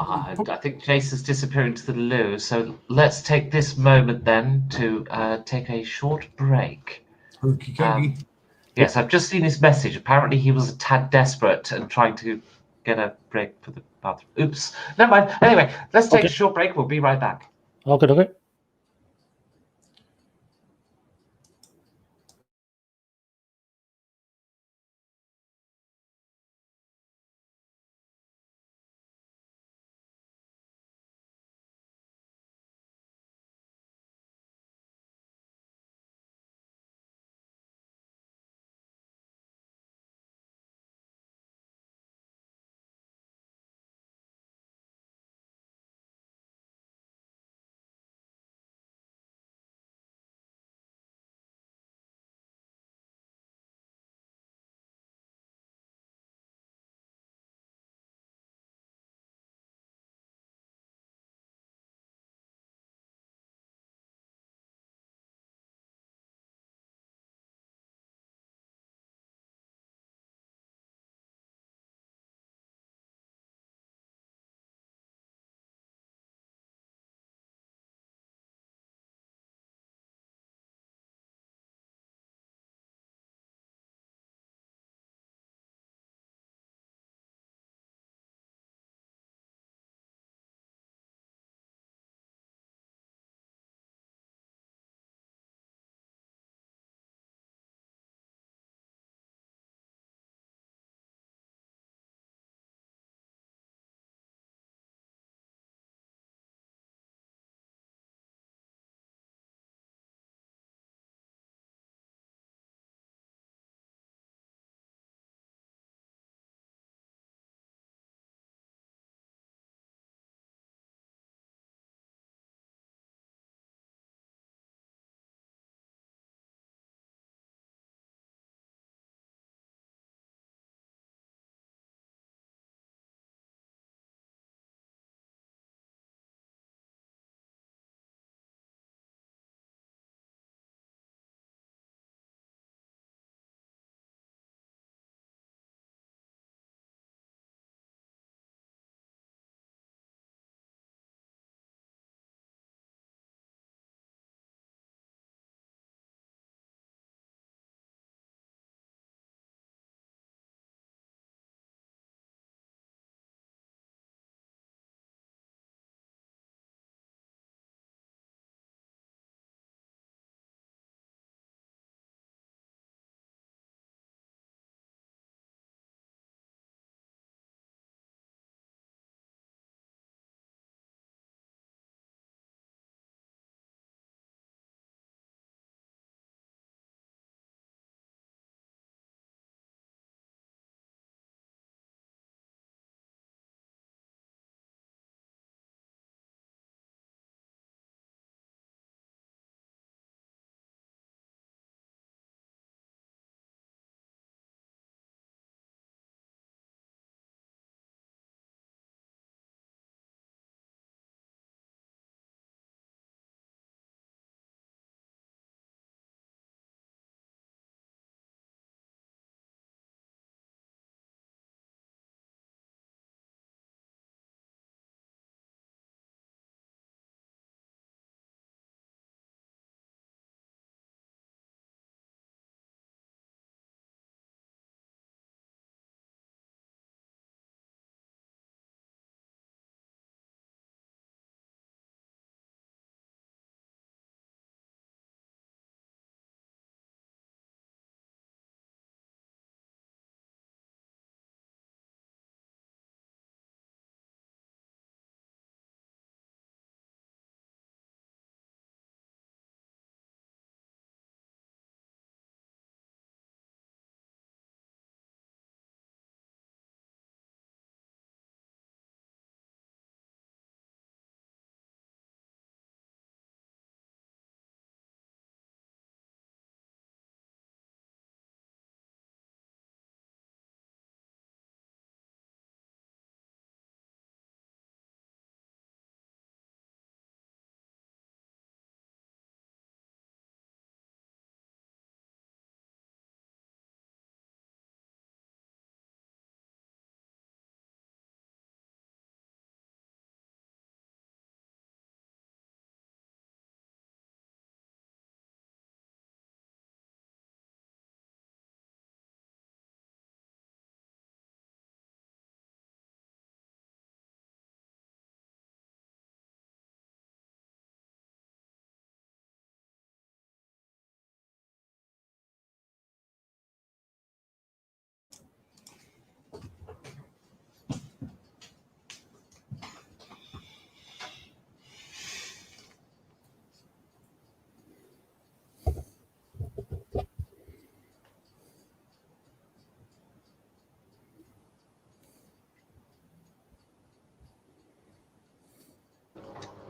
I think Jace is disappearing to the loo, so let's take this moment then to take a short break. Okie dokie. Yes, I've just seen his message. Apparently he was a tad desperate and trying to get a break for the bathroom. Oops. Never mind. Anyway, let's take a short break. We'll be right back. Okay.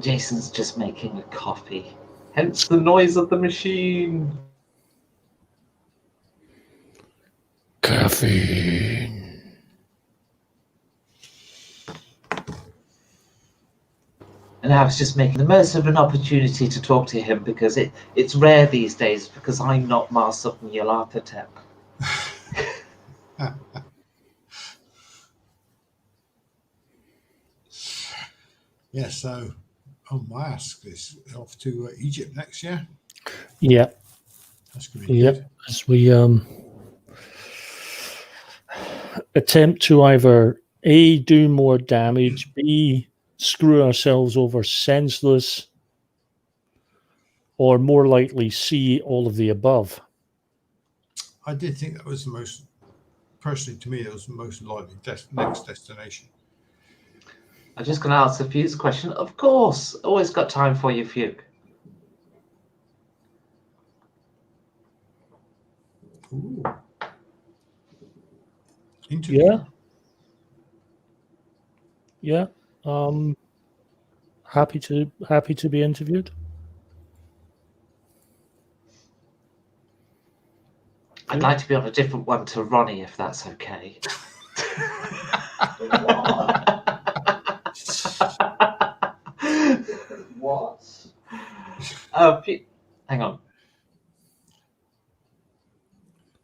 Jason's just making a coffee. Hence the noise of the machine. Caffeine. And I was just making the most of an opportunity to talk to him because it's rare these days because I'm not Marsuk Nyarlathotep. Yeah, so Mask is off to Egypt next year. Yeah. That's going to be Yep. good. As we attempt to either A, do more damage, B, screw ourselves over senseless, or more likely C, all of the above. I did think that was the most, personally to me, it was the most likely next destination. I'm just going to ask the Fuchs question. Of course, always got time for you, Fuchs. Ooh. Interview. Yeah. Happy to be interviewed. I'd like to be on a different one to Ronnie, if that's okay. What? Hang on.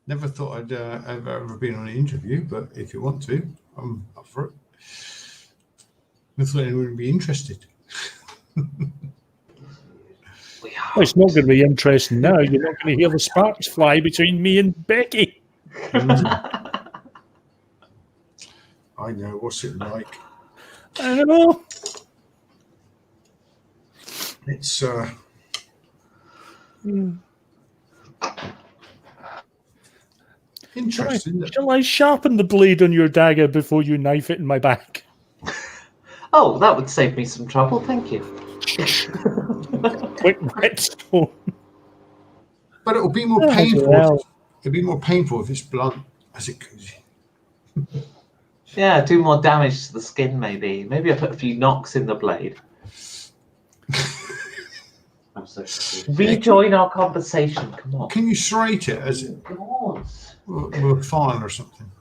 Never thought I'd have ever been on an interview, but if you want to, I'm up for it. I thought anyone would be interested. Well, it's not going to be interesting now. You're not going to hear the sparks fly between me and Becky. I know, what's it like? I don't know. It's interesting. Shall I sharpen the blade on your dagger before you knife it in my back? Oh, that would save me some trouble, thank you. Quick whetstone. But it'll be more painful. It'll be more painful if it's blunt as it could. Yeah, do more damage to the skin, maybe. Maybe I put a few knocks in the blade. I'm so confused. Rejoin our conversation. Come on. Can you serrate it as it with a file or something?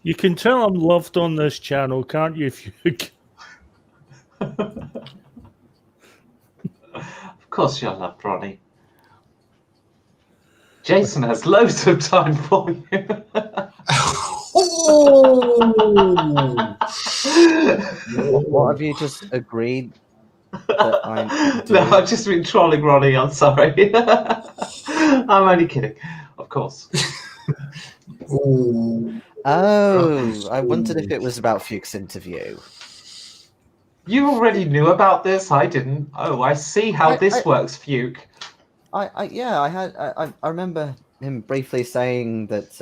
You can tell I'm loved on this channel, can't you, Fuchs? Of course you're loved, Ronnie. Jason has loads of time for you. What have you just agreed that I'm No, doing? I've just been trolling Ronnie. I'm sorry. I'm only kidding. Of course. Oh, I wondered if it was about Fuchs' interview. You already knew about this. I didn't. Oh, I see how this works, Fuchs. I remember him briefly saying that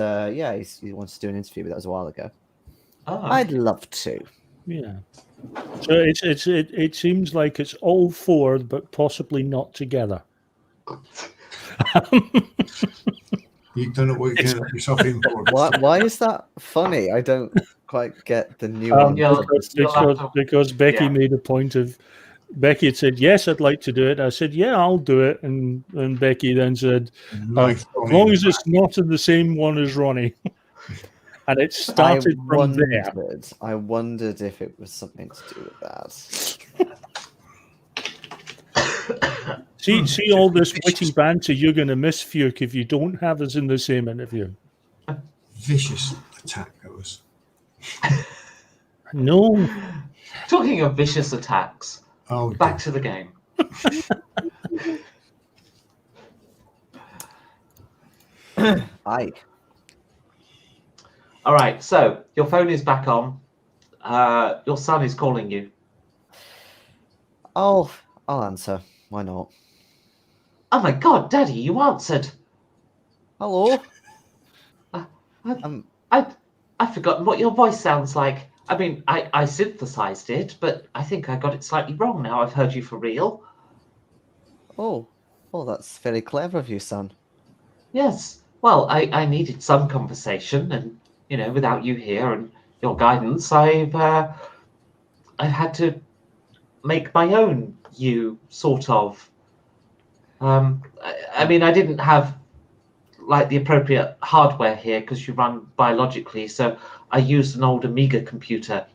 he wants to do an interview, but that was a while ago. Oh. I'd love to. Yeah. So it seems like it's all four, but possibly not together. You don't know what you're getting yourself in for. Why is that funny? I don't quite get the nuance. Because Becky made a point of. Becky had said, yes, I'd like to do it. I said, yeah, I'll do it. And Becky then said, as long as it's not in the same one as Ronnie. And it started from there. I wondered if it was something to do with that. See all this witty banter you're going to miss, Fuchs, if you don't have us in the same interview. Vicious attack, that was. No. Talking of vicious attacks, back to the game. Aye. All right, so your phone is back on. Your son is calling you. I'll answer. Why not? Oh my God, Daddy, you answered. Hello. I've forgotten what your voice sounds like. I mean, I synthesized it, but I think I got it slightly wrong now. I've heard you for real. Oh, that's very clever of you, son. Yes. Well, I needed some conversation, and without you here, and your guidance, I've had to make my own you, sort of. I mean, I didn't have like the appropriate hardware here because you run biologically, so I used an old Amiga computer,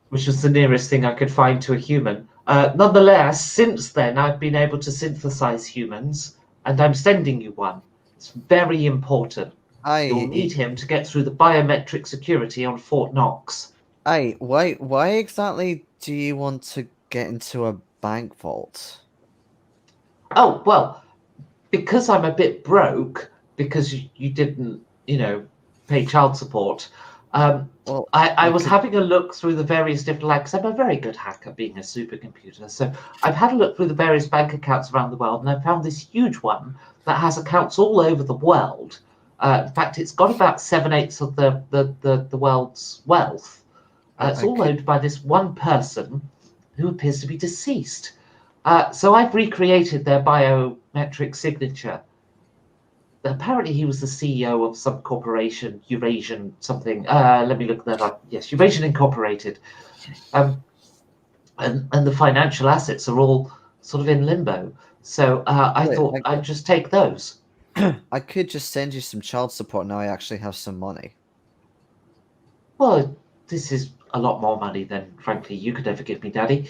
which was the nearest thing I could find to a human. Nonetheless, since then, I've been able to synthesize humans, and I'm sending you one. It's very important. You'll need him to get through the biometric security on Fort Knox. Why exactly do you want to get into a bank vault? Oh, well, because I'm a bit broke, because you didn't, pay child support, Well, I you was could- having a look through the various different, like, 'cause I'm a very good hacker being a supercomputer. So I've had a look through the various bank accounts around the world, and I found this huge one that has accounts all over the world. In fact, it's got about 7/8 of the world's wealth. It's I all could- owned by this one person who appears to be deceased. So I've recreated their biometric signature. Apparently, he was the CEO of some corporation, Eurasian something. Let me look that up. Yes, Eurasian Incorporated. And the financial assets are all sort of in limbo. So I Wait, thought I'd just take those. I could just send you some child support now I actually have some money. Well, this is a lot more money than, frankly, you could ever give me, Daddy.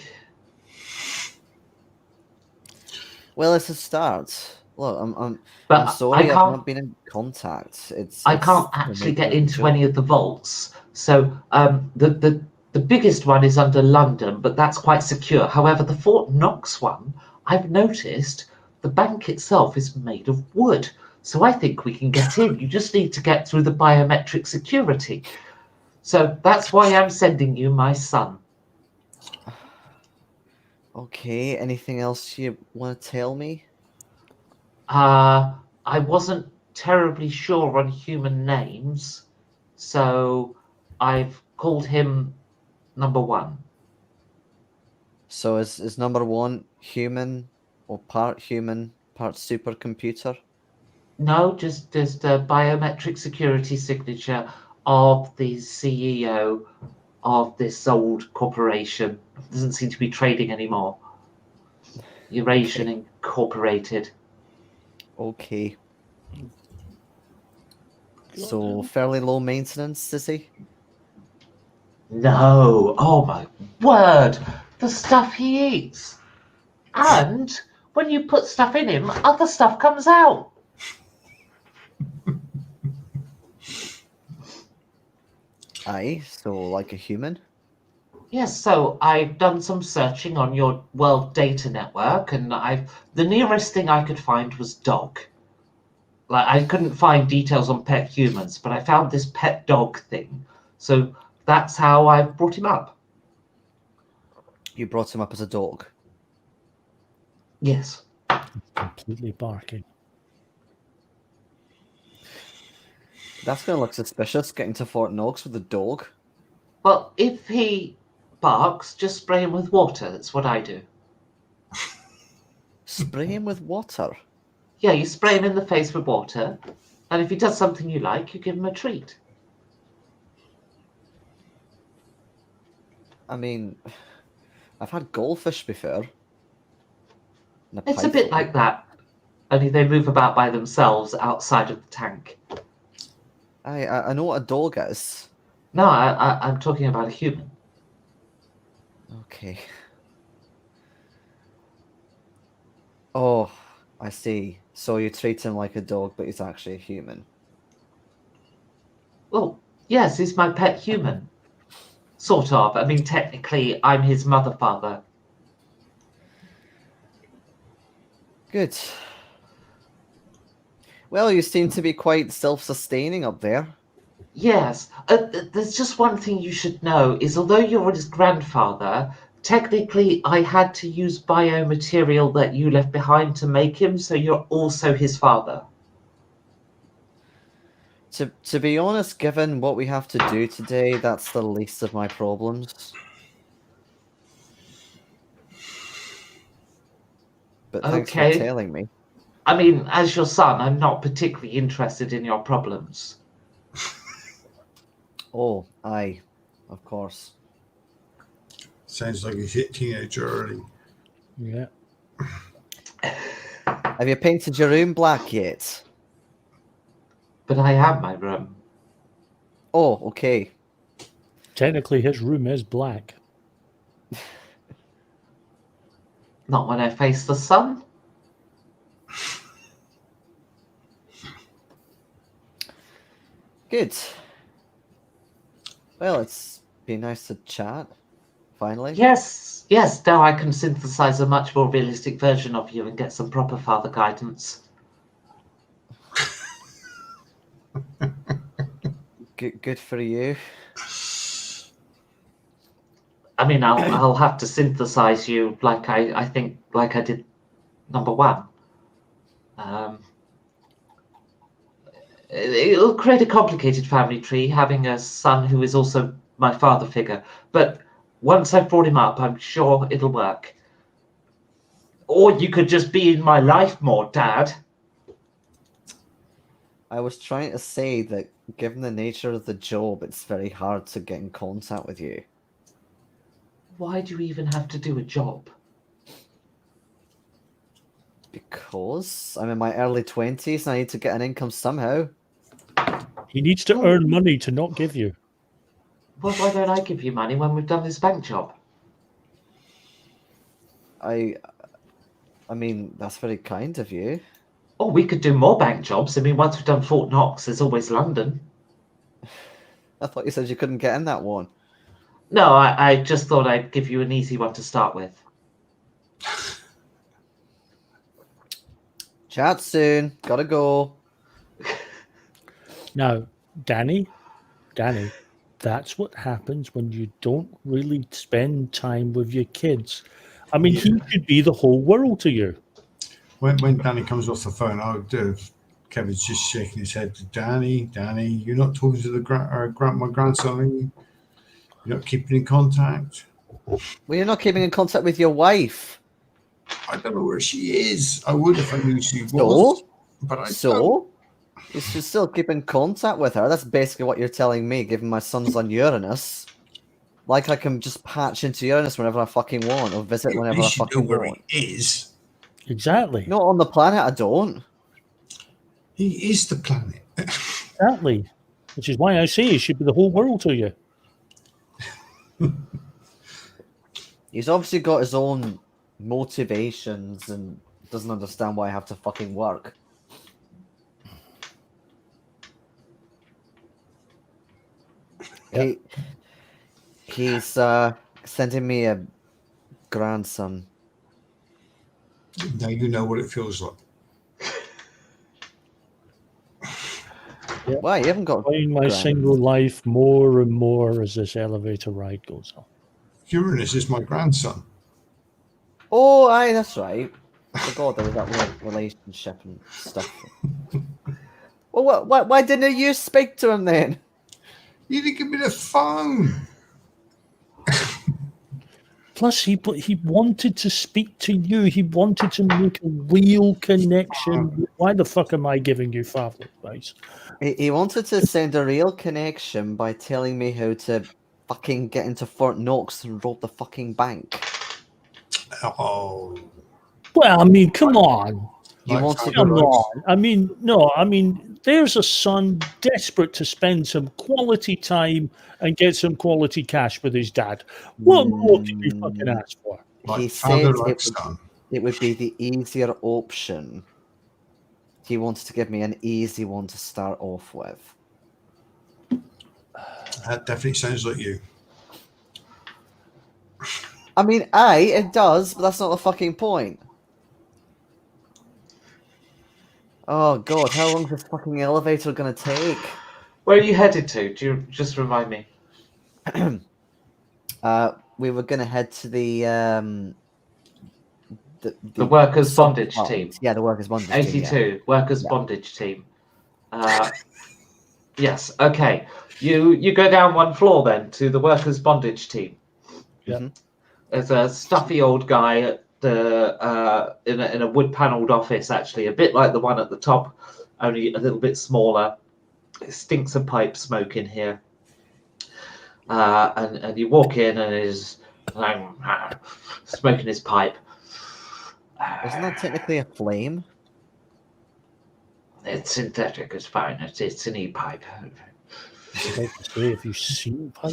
Well, it's a start. Look, I'm But sorry I've not been in contact. I can't actually get into any of the vaults. So the biggest one is under London, but that's quite secure. However, the Fort Knox one, I've noticed the bank itself is made of wood. So I think we can get in. You just need to get through the biometric security. So that's why I'm sending you my son. Okay, anything else you want to tell me? I wasn't terribly sure on human names, so I've called him number one. So is number one human or part human, part supercomputer? No, just a biometric security signature of the CEO of this old corporation. Doesn't seem to be trading anymore. Eurasian Incorporated. Okay. So fairly low maintenance, is he? No, oh my word, the stuff he eats. And when you put stuff in him, other stuff comes out. Aye, so like a human? Yes, so I've done some searching on your world data network, and the nearest thing I could find was dog. Like, I couldn't find details on pet humans, but I found this pet dog thing. So that's how I brought him up. You brought him up as a dog? Yes. Completely barking. That's going to look suspicious, getting to Fort Knox with a dog. Well, if he barks, just spray him with water. That's what I do. Spray him with water? Yeah, you spray him in the face with water, and if he does something you like, you give him a treat. I mean, I've had goldfish before. It's a bit like that, only they move about by themselves outside of the tank. I know what a dog is. No, I'm talking about a human. Okay. Oh, I see. So you treat him like a dog, but he's actually a human. Well, yes, he's my pet human. Sort of. I mean, technically, I'm his mother father. Good. Well, you seem to be quite self-sustaining up there. Yes. There's just one thing you should know, is although you're his grandfather, technically I had to use biomaterial that you left behind to make him, so you're also his father. To be honest, given what we have to do today, that's the least of my problems. But thanks for Okay. telling me. I mean, as your son, I'm not particularly interested in your problems. Oh, aye, of course. Sounds like he's hit teenager early. Yeah. Have you painted your room black yet? But I have my room. Oh, okay. Technically, his room is black. Not when I face the sun. Good. Well, it's been nice to chat, finally. Yes, now I can synthesize a much more realistic version of you and get some proper father guidance. Good for you. I mean, I'll have to synthesize you like I think like I did number one. It'll create a complicated family tree, having a son who is also my father figure. But once I've brought him up, I'm sure it'll work. Or you could just be in my life more, Dad. I was trying to say that given the nature of the job, it's very hard to get in contact with you. Why do you even have to do a job? Because I'm in my early 20s and I need to get an income somehow. He needs to earn money to not give you. Well, why don't I give you money when we've done this bank job? I mean, that's very kind of you. Oh, we could do more bank jobs. I mean, once we've done Fort Knox, there's always London. I thought you said you couldn't get in that one. No, I just thought I'd give you an easy one to start with. Chat soon. Gotta go. Now, Danny, that's what happens when you don't really spend time with your kids. I mean, he could be the whole world to you. When Danny comes off the phone, I'll do. Kevin's just shaking his head. Danny, you're not talking to my grandson, are you? You're not keeping in contact. Well, you're not keeping in contact with your wife. I don't know where she is. I would if I knew she was. So? But I don't. So? You should still keep in contact with her. That's basically what you're telling me, given my son's on Uranus. Like I can just patch into Uranus whenever I fucking want, or visit At whenever I least you know fucking where want. he is. Exactly. Not on the planet, I don't. He is the planet. Exactly. Which is why I say he should be the whole world to you. He's obviously got his own motivations and doesn't understand why I have to fucking work. Yep. He's sending me a grandson. Now you know what it feels like. Yep. Why? You haven't got Enjoying my single life more and more as this elevator ride goes on. Uranus is my grandson. Oh, aye, that's right. I forgot there was that relationship and stuff. Well, why didn't you speak to him then? You didn't give me the phone. Plus, he wanted to speak to you. He wanted to make a real connection. Why the fuck am I giving you father advice? He wanted to send a real connection by telling me how to fucking get into Fort Knox and rob the fucking bank. Oh. Well, I mean, come on. You wanted Come on. I mean, no, I mean, there's a son desperate to spend some quality time and get some quality cash with his dad. What more can you fucking ask for? Like he father, said like son. it would be the easier option. He wanted to give me an easy one to start off with. That definitely sounds like you. I mean, aye, it does, but that's not the fucking point. Oh god, how long is this fucking elevator gonna take? Where are you headed to? Do you just remind me? We were gonna head to the workers' bondage team. Yeah, the workers' bondage 82, team. Yeah. workers' bondage team. Yes, okay. You go down one floor then to the workers' bondage team. Yeah. There's a stuffy old guy at the in a wood-panelled office, actually, a bit like the one at the top, only a little bit smaller. It stinks of pipe smoke in here. and you walk in and he's smoking his pipe. Isn't that technically a flame? It's synthetic. It's fine. It's an e-pipe. Like to say, if you see pipe,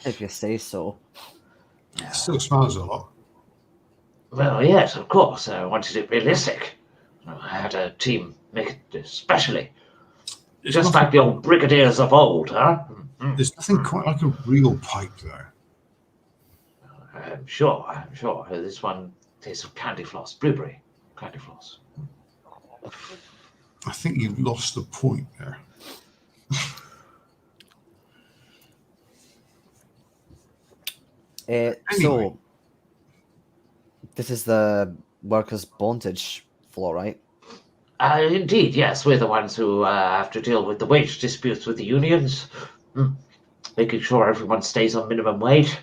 If you say so. It still smells a lot. Well, yes, of course. I wanted it realistic. I had a team make it specially, It's just nothing, like the old brigadiers of old, huh? there's nothing quite like a real pipe there. I'm sure. This one tastes of candy floss, blueberry candy floss. I think you've lost the point there. Anyway. So, this is the workers' bondage floor, right? Indeed, yes. We're the ones who have to deal with the wage disputes with the unions, making sure everyone stays on minimum wage,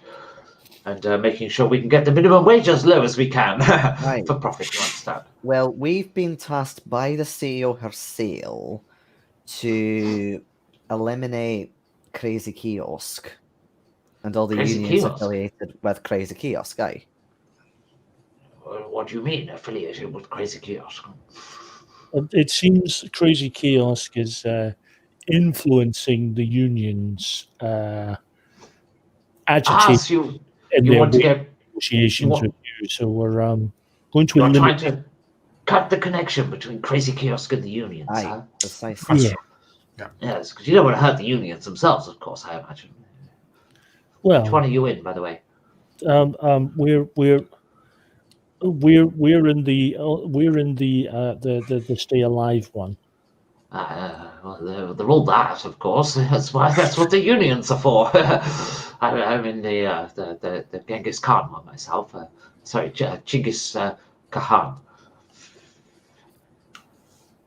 and making sure we can get the minimum wage as low as we can Right. for profit, you understand? Well, we've been tasked by the CEO herself to eliminate Crazy Kiosk and all the Crazy unions Kiosk? affiliated with Crazy Kiosk, aye. What do you mean, affiliated with Crazy Kiosk? it seems Crazy Kiosk is influencing the unions, agitating So in you their want to get... negotiations you with you. So we're going to You're trying eliminate. to cut the connection between Crazy Kiosk and the unions, Aye, huh? precisely. Yeah. Yes, because you don't want to hurt the unions themselves, of course, I imagine. Which one Well, are you in, by the way? we're in the Stay Alive one. Well, they're all that, of course. That's what the unions are for. I'm in the Genghis Khan one myself. Sorry, Genghis Khan.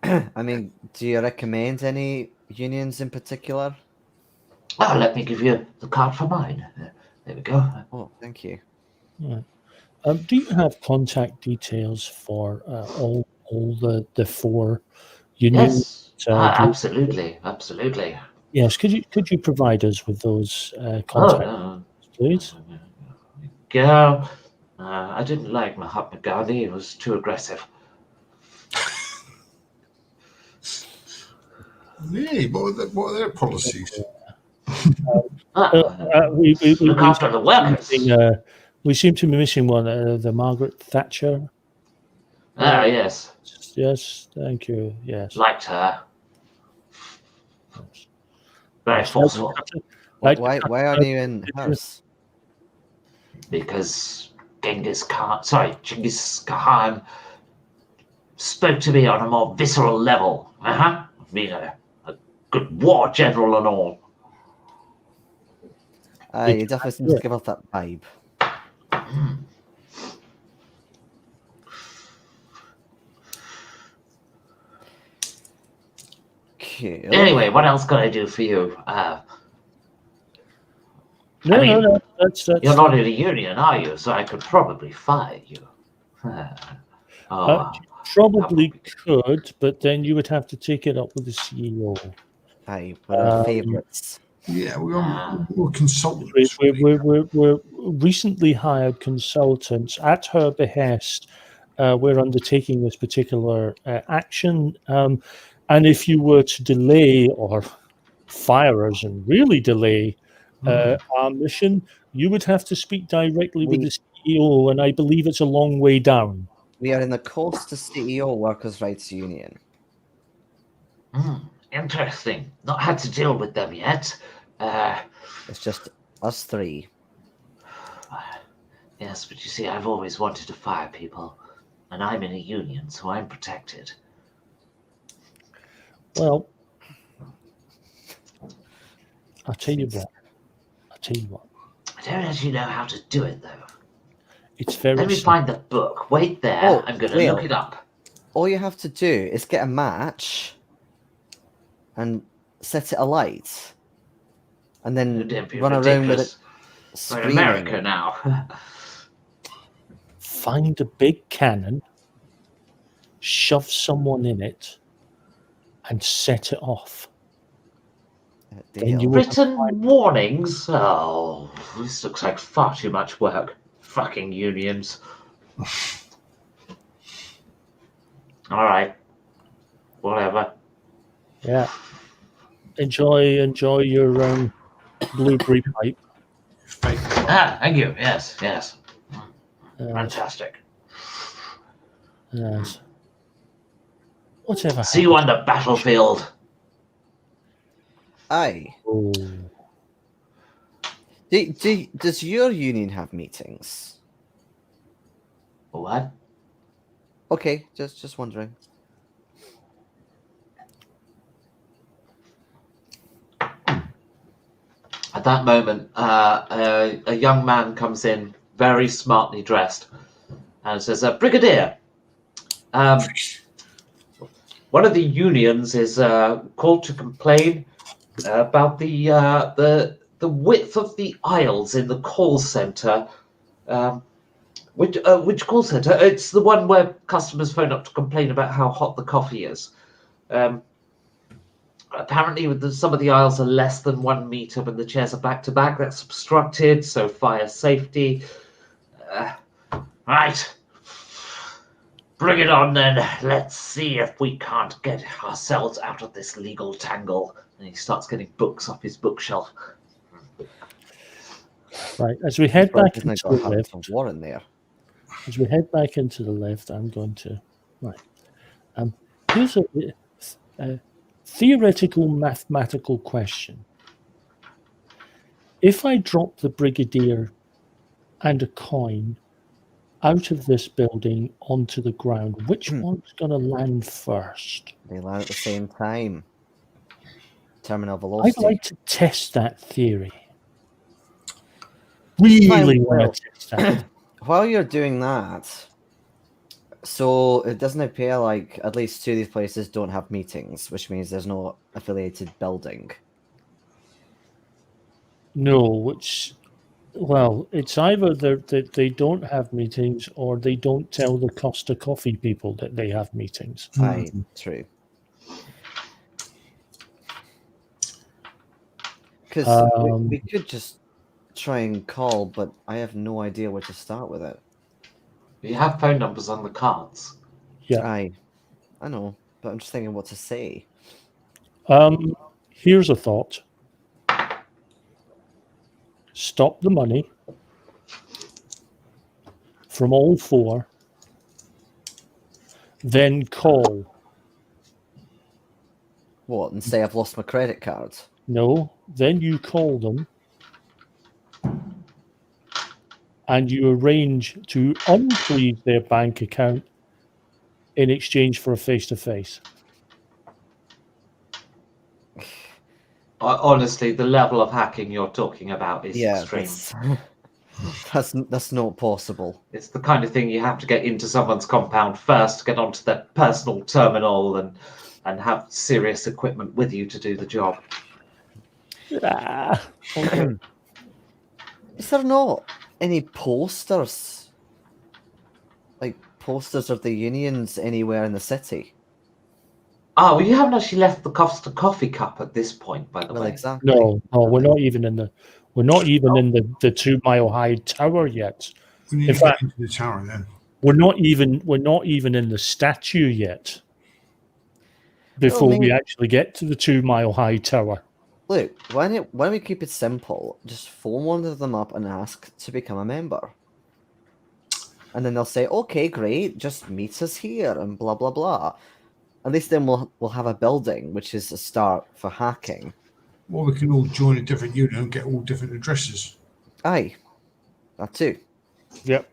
I mean, do you recommend any unions in particular? Oh, let me give you the card for mine. There we go. Oh, thank you. Right. Do you have contact details for all the four unions? Yes, absolutely. Yes. Could you provide us with those Oh, contact, no. please? Yeah. I didn't like Mahatma Gandhi. He was too aggressive. Hey, what are their policies? We Look after the workers. we seem to be missing one. The Margaret Thatcher. Yes. Yes. Thank you. Yes. Liked her. Yes. Very Yes. forceful. Why are you in hers? Because Genghis Khan spoke to me on a more visceral level. Being a good war general and all. You definitely seem to give off that vibe. Cool. Anyway, what else can I do for you? No, that's you're not in a union, are you? So I could probably fire you. Probably could, but then you would have to take it up with the CEO. Aye, we're our favourites. Yeah, we're consultants. We're recently hired consultants at her behest. We're undertaking this particular action, and if you were to delay or fire us and really delay our mission, you would have to speak directly with the CEO, and I believe it's a long way down. We are in the Costa CEO Workers' Rights Union. Interesting. Not had to deal with them yet. It's just us three. Yes, but you see, I've always wanted to fire people, and I'm in a union, so I'm protected. Well, I'll tell you what. I don't actually know how to do it, though. It's very Let me find the book. Wait there. Oh, I'm going to look it up. All you have to do is get a match and set it alight, and then run around with it screaming. We're in America now. Find a big cannon, shove someone in it, and set it off. Then you deal. would- Written warnings? Oh, this looks like far too much work. Fucking unions. All right. Whatever. Yeah. Enjoy your blueberry pipe. Fake. Ah, thank you. Yes. Yes. Fantastic. Yes. Whatever. See you on the battlefield. Aye. Oh. Does your union have meetings? What? Okay, just wondering. At that moment, a young man comes in, very smartly dressed, and says, "Brigadier, one of the unions is called to complain about the width of the aisles in the call center. Which call center? It's the one where customers phone up to complain about how hot the coffee is. Apparently, some of the aisles are less than 1 meter when the chairs are back to back. That's obstructed, so fire safety. Right. Bring it on then. Let's see if we can't get ourselves out of this legal tangle." And he starts getting books off his bookshelf. Right. As we head Well, back isn't it into got the Harrington lift, War in there? as we head back into the lift, I'm going to here's a theoretical mathematical question. If I drop the Brigadier and a coin out of this building onto the ground, which one's going to land first? They land at the same time. Terminal I'd velocity. like to test that theory. Really want to test that. While you're doing that, so it doesn't appear like at least two of these places don't have meetings, which means there's no affiliated building. No, well, it's either they don't have meetings or they don't tell the Costa Coffee people that they have meetings. Aye, true. Because we could just try and call, but I have no idea where to start with it. You have phone numbers on the cards. Yeah. Aye, I know, but I'm just thinking what to say. Here's a thought. Stop the money from all four, then call. What, and say I've lost my credit card? No, then you call them and you arrange to unfreeze their bank account in exchange for a face-to-face. Honestly, the level of hacking you're talking about is extreme. That's not possible. It's the kind of thing you have to get into someone's compound first, get onto their personal terminal, and have serious equipment with you to do the job. Okay. Is there not any posters? Like posters of the unions anywhere in the city? Oh, well, you haven't actually left the Costa Coffee Cup at this point, by the Well, way. exactly. No, we're not even in the 2 mile high tower yet. We need In to get fact, into the tower then. we're not even in the statue yet. Before we actually get to the 2 mile high tower. Look, why don't we keep it simple? Just phone one of them up and ask to become a member. And then they'll say, okay, great, just meet us here and blah, blah, blah. At least then we'll have a building, which is a start for hacking. Or we can all join a different unit and get all different addresses. Aye, that too. Yep.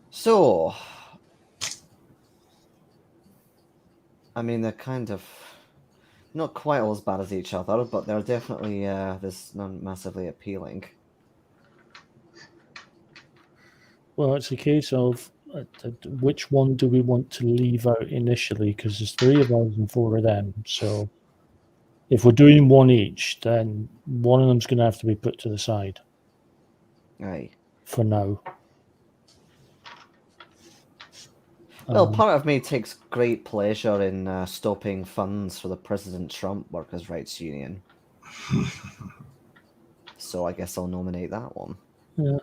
So, I mean, they're kind of not quite all as bad as each other, but they're definitely this not massively appealing. Well, it's a case of which one do we want to leave out initially? Because there's 3 of us and 4 of them. So if we're doing one each, then one of them's going to have to be put to the side. Aye. For now. Well, part of me takes great pleasure in stopping funds for the President Trump Workers' Rights Union. So I guess I'll nominate that one. Yeah.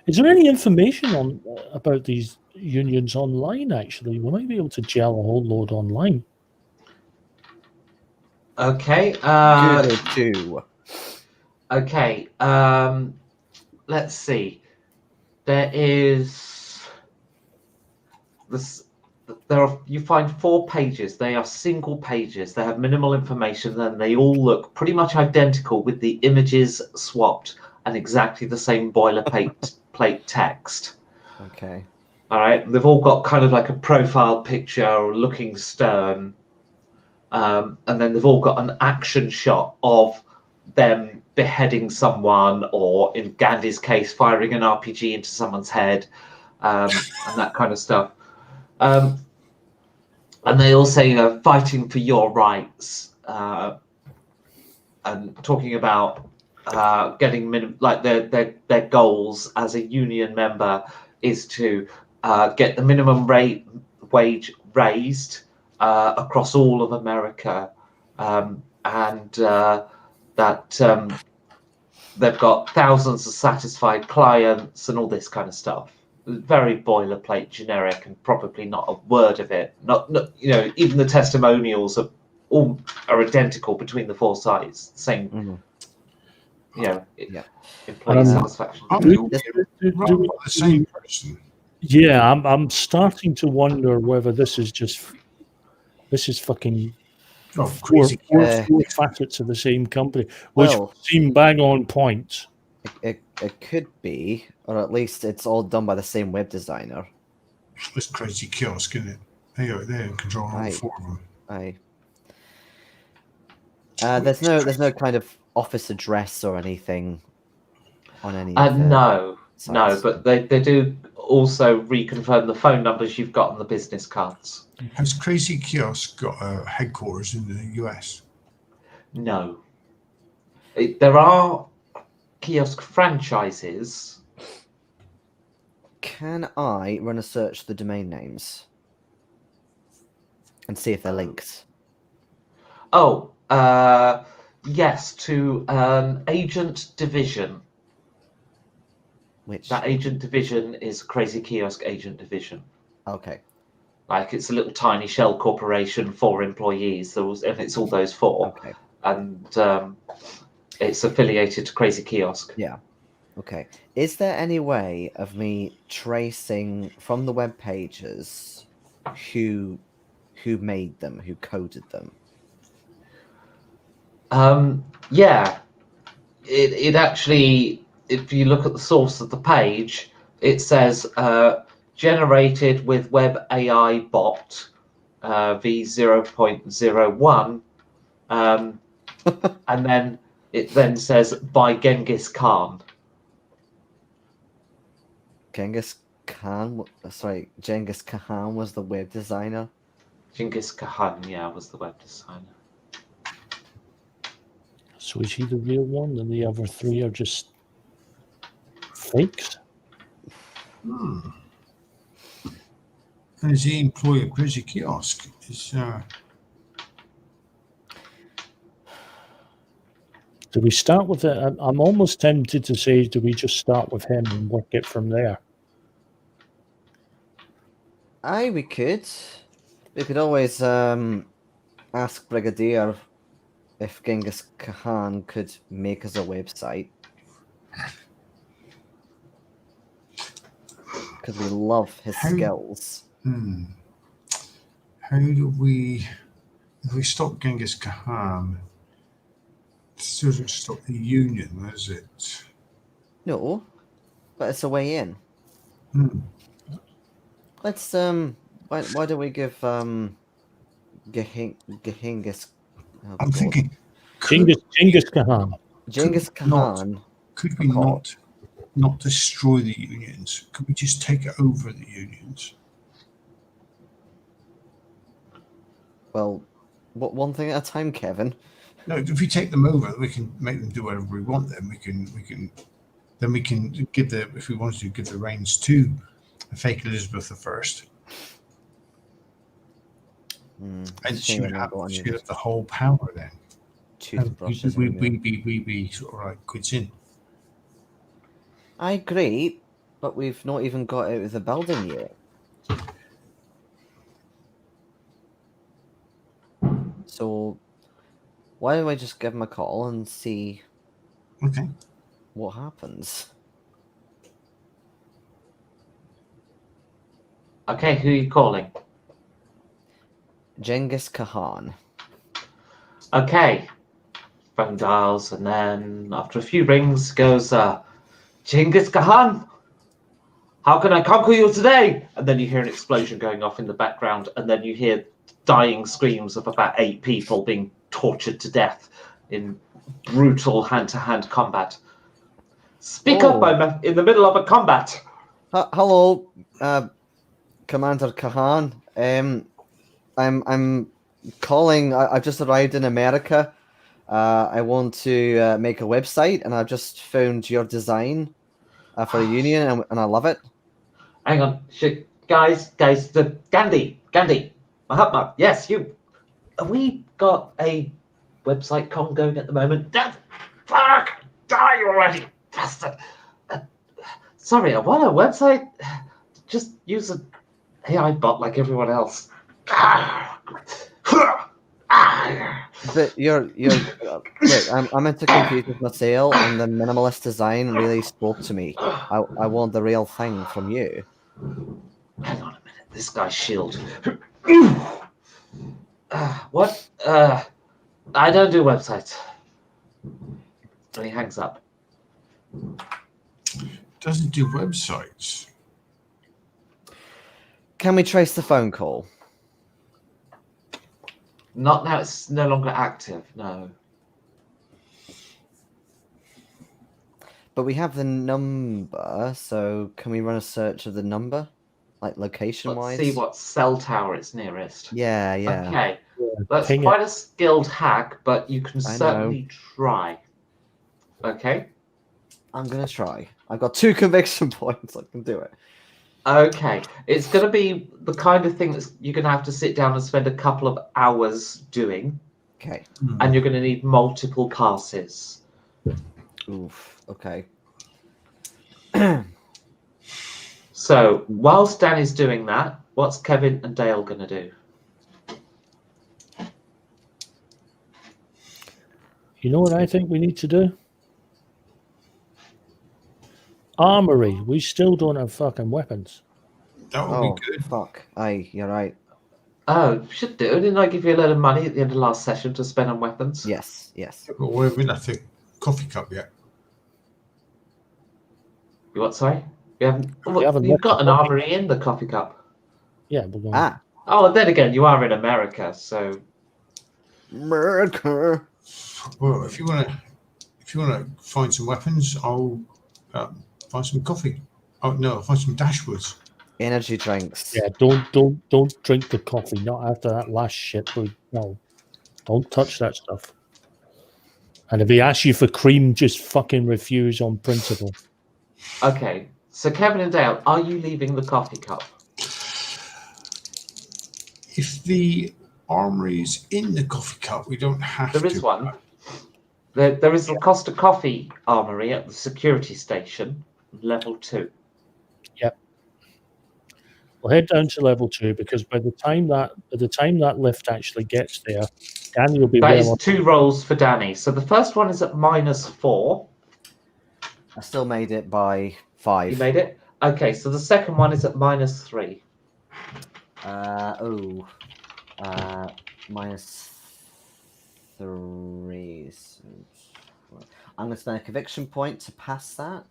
Is there any information on about these unions online? Actually, we might be able to gel a whole load online. Okay. Good too. Okay. Let's see. There is this. You find 4 pages. They are single pages. They have minimal information, and they all look pretty much identical with the images swapped and exactly the same boilerplate text. Okay. All right. They've all got kind of like a profile picture, looking stern, and then they've all got an action shot of them beheading someone, or in Gandhi's case, firing an RPG into someone's head, and that kind of stuff. And they all say fighting for your rights, and talking about getting their goals as a union member is to get the minimum wage raised across all of America, and that they've got thousands of satisfied clients and all this kind of stuff. Very boilerplate, generic, and probably not a word of it. Not even the testimonials are identical between the 4 sites. Same, employee satisfaction. The same person. Yeah, I'm starting to wonder whether this is fucking four facets of the same company, which seem bang on point. It could be, or at least it's all done by the same web designer. It's Crazy Kiosk, isn't it? They're in control of all 4 of them. Aye. There's no kind of office address or anything on any. No, but they do also reconfirm the phone numbers you've got on the business cards. Has Crazy Kiosk got a headquarters in the US? No. There are kiosk franchises. Can I run a search for the domain names and see if they're linked? Oh, yes, to an agent division. That agent division is Crazy Kiosk Agent Division. Okay. Like, it's a little tiny shell corporation, 4 employees, and it's all those 4. Okay. And it's affiliated to Crazy Kiosk. Yeah. Okay. Is there any way of me tracing from the web pages who made them, who coded them? Yeah. It actually, if you look at the source of the page, it says generated with Web AI Bot v0.01, and then it says by Genghis Khan. Genghis Khan was the web designer. Genghis Khan, was the web designer. So is he the real one, and the other 3 are just fakes? And is he employee of Crazy Kiosk? Do we start with it? I'm almost tempted to say, do we just start with him and work it from there? Aye, we could. We could always ask Brigadier if Genghis Khan could make us a website. Because we love his skills. How do we... If we stop Genghis Khan, it doesn't stop the Union, does it? No, but it's a way in. Let's why don't we give Genghis? I'm thinking Genghis Khan. Genghis Khan. Could we not destroy the unions? Could we just take over the unions? Well, one thing at a time, Kevin. No, if we take them over, we can make them do whatever we want. Then we can give if we wanted to give the reins to a fake Elizabeth I. And she shame would I have, got she any would have the whole power then. And toothbrushes. we'd be sort of like quids in. I agree, but we've not even got out of the building yet. So why don't I just give him a call and see Okay. what happens? Okay, who are you calling? Genghis Khan. Okay. Phone dials, and then after a few rings goes, Genghis Khan, how can I conquer you today? And then you hear an explosion going off in the background, and then you hear dying screams of about 8 people being tortured to death in brutal hand-to-hand combat. Speak up, I'm in the middle of a combat. Hello, Commander Khan. I'm calling. I've just arrived in America. I want to make a website, and I've just found your design for a union, and I love it. Hang on, guys, the Gandhi, Mahatma, yes, you. Have we got a website con going at the moment? Fuck! Die already, bastard! Sorry, I want a website. Just use an AI bot like everyone else. But you're look. I'm into computers myself, and the minimalist design really spoke to me. I want the real thing from you. Hang on a minute, this guy's shield. What? I don't do websites. And he hangs up. Doesn't do websites. Can we trace the phone call? Not now, it's no longer active, no. But we have the number, so can we run a search of the number? Like location-wise? Let's see what cell tower it's nearest. Yeah. Okay, that's Ping quite a skilled hack, but you can I certainly try. Okay? I'm gonna try. I've got 2 conviction points. I can do it. Okay, it's going to be the kind of thing that you're going to have to sit down and spend a couple of hours doing, Okay. and you're going to need multiple passes. Oof. Okay. So, whilst Danny's doing that, what's Kevin and Dale going to do? You know what I think we need to do? Armory. We still don't have fucking weapons. That would be good. Fuck. Aye, you're right. Oh, should do. Didn't I give you a load of money at the end of last session to spend on weapons? Yes. But we haven't had the coffee cup yet. You what, sorry? We haven't. haven't You've left got the an coffee. armory in the coffee cup. Yeah, we're going. Ah. Oh, and then again, you are in America, so. America. Well, if you wanna find some weapons, I'll find some coffee. Oh no, I'll find some Dashwoods. Energy drinks. Yeah, don't drink the coffee. Not after that last shit. No, don't touch that stuff. And if he asks you for cream, just fucking refuse on principle. Okay, so Kevin and Dale, are you leaving the coffee cup? If the armory's in the coffee cup, we don't have to. There is one. There is the Costa Coffee Armory at the security station, level 2. Yep. We'll head down to level 2 because by the time that lift actually gets there, Danny will be That well is on. 2 rolls for Danny. So the first one is at -4. I still made it by 5. You made it? Okay, so the second one is at -3. -3. So I'm going to spend a conviction point to pass that.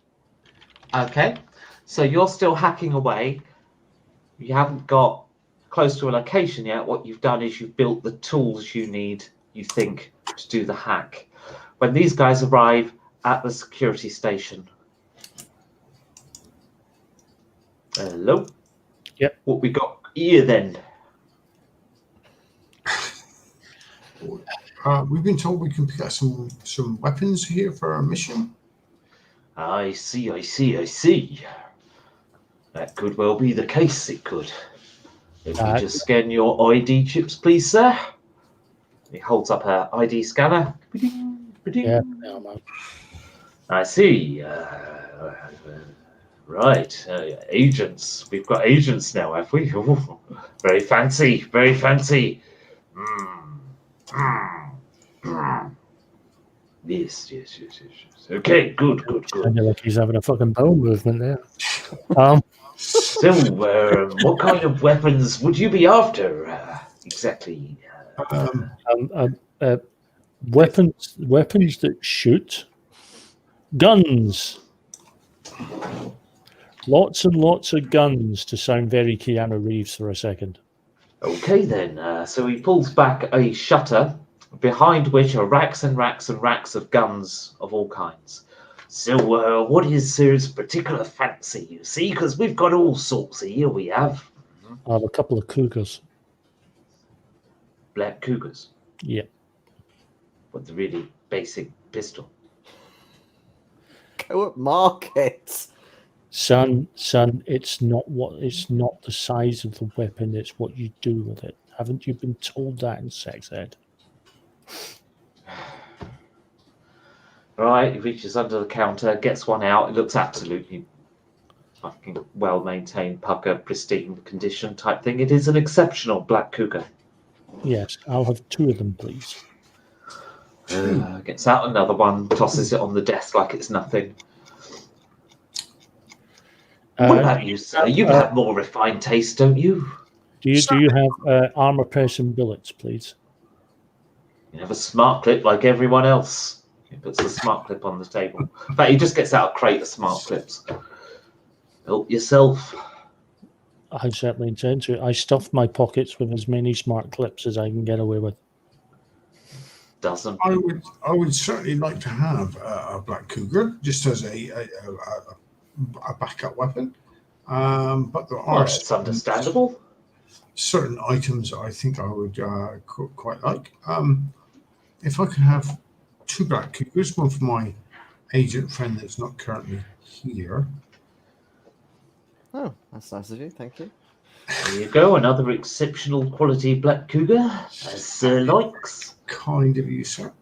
Okay, so you're still hacking away. You haven't got close to a location yet. What you've done is you've built the tools you need, you think, to do the hack. When these guys arrive at the security station. Hello? Yep. What we got here then? We've been told we can pick up some weapons here for our mission. I see. That could well be the case, it could. If you just scan your ID chips, please, sir. He holds up her ID scanner. Yeah, no, man. I see. Right, agents. We've got agents now, have we? Ooh, very fancy, very fancy. Yes. Okay, good. Sounded like he's having a fucking bowel movement there. So, what kind of weapons would you be after, exactly? Weapons that shoot. Guns. Lots and lots of guns, to sound very Keanu Reeves for a second. Okay then, so he pulls back a shutter, behind which are racks and racks and racks of guns of all kinds. So, what is Sir's particular fancy, you see? Because we've got all sorts here, we have. I have a couple of cougars. Black Cougars. Yeah. With the really basic pistol. Go at market. Son, it's not the size of the weapon, it's what you do with it. Haven't you been told that in sex ed? Right, he reaches under the counter, gets one out. It looks absolutely fucking well-maintained, pucker, pristine condition type thing. It is an exceptional Black Cougar. Yes, I'll have 2 of them, please. Gets out another one, tosses it on the desk like it's nothing. What about you, sir? You have more refined taste, don't you? Do you have armor piercing bullets, please? You have a smart clip like everyone else. He puts the smart clip on the table. In fact, he just gets out a crate of smart clips. Help yourself. I certainly intend to. I stuffed my pockets with as many smart clips as I can get away with. Doesn't. I would certainly like to have a Black Cougar just as a backup weapon. But there are it's understandable. Certain items I think I would quite like. If I could have 2 Black Cougars, one for my agent friend that's not currently here. Oh, that's nice of you. Thank you. There you go, another exceptional quality Black Cougar, as Sir likes. Kind of you, sir.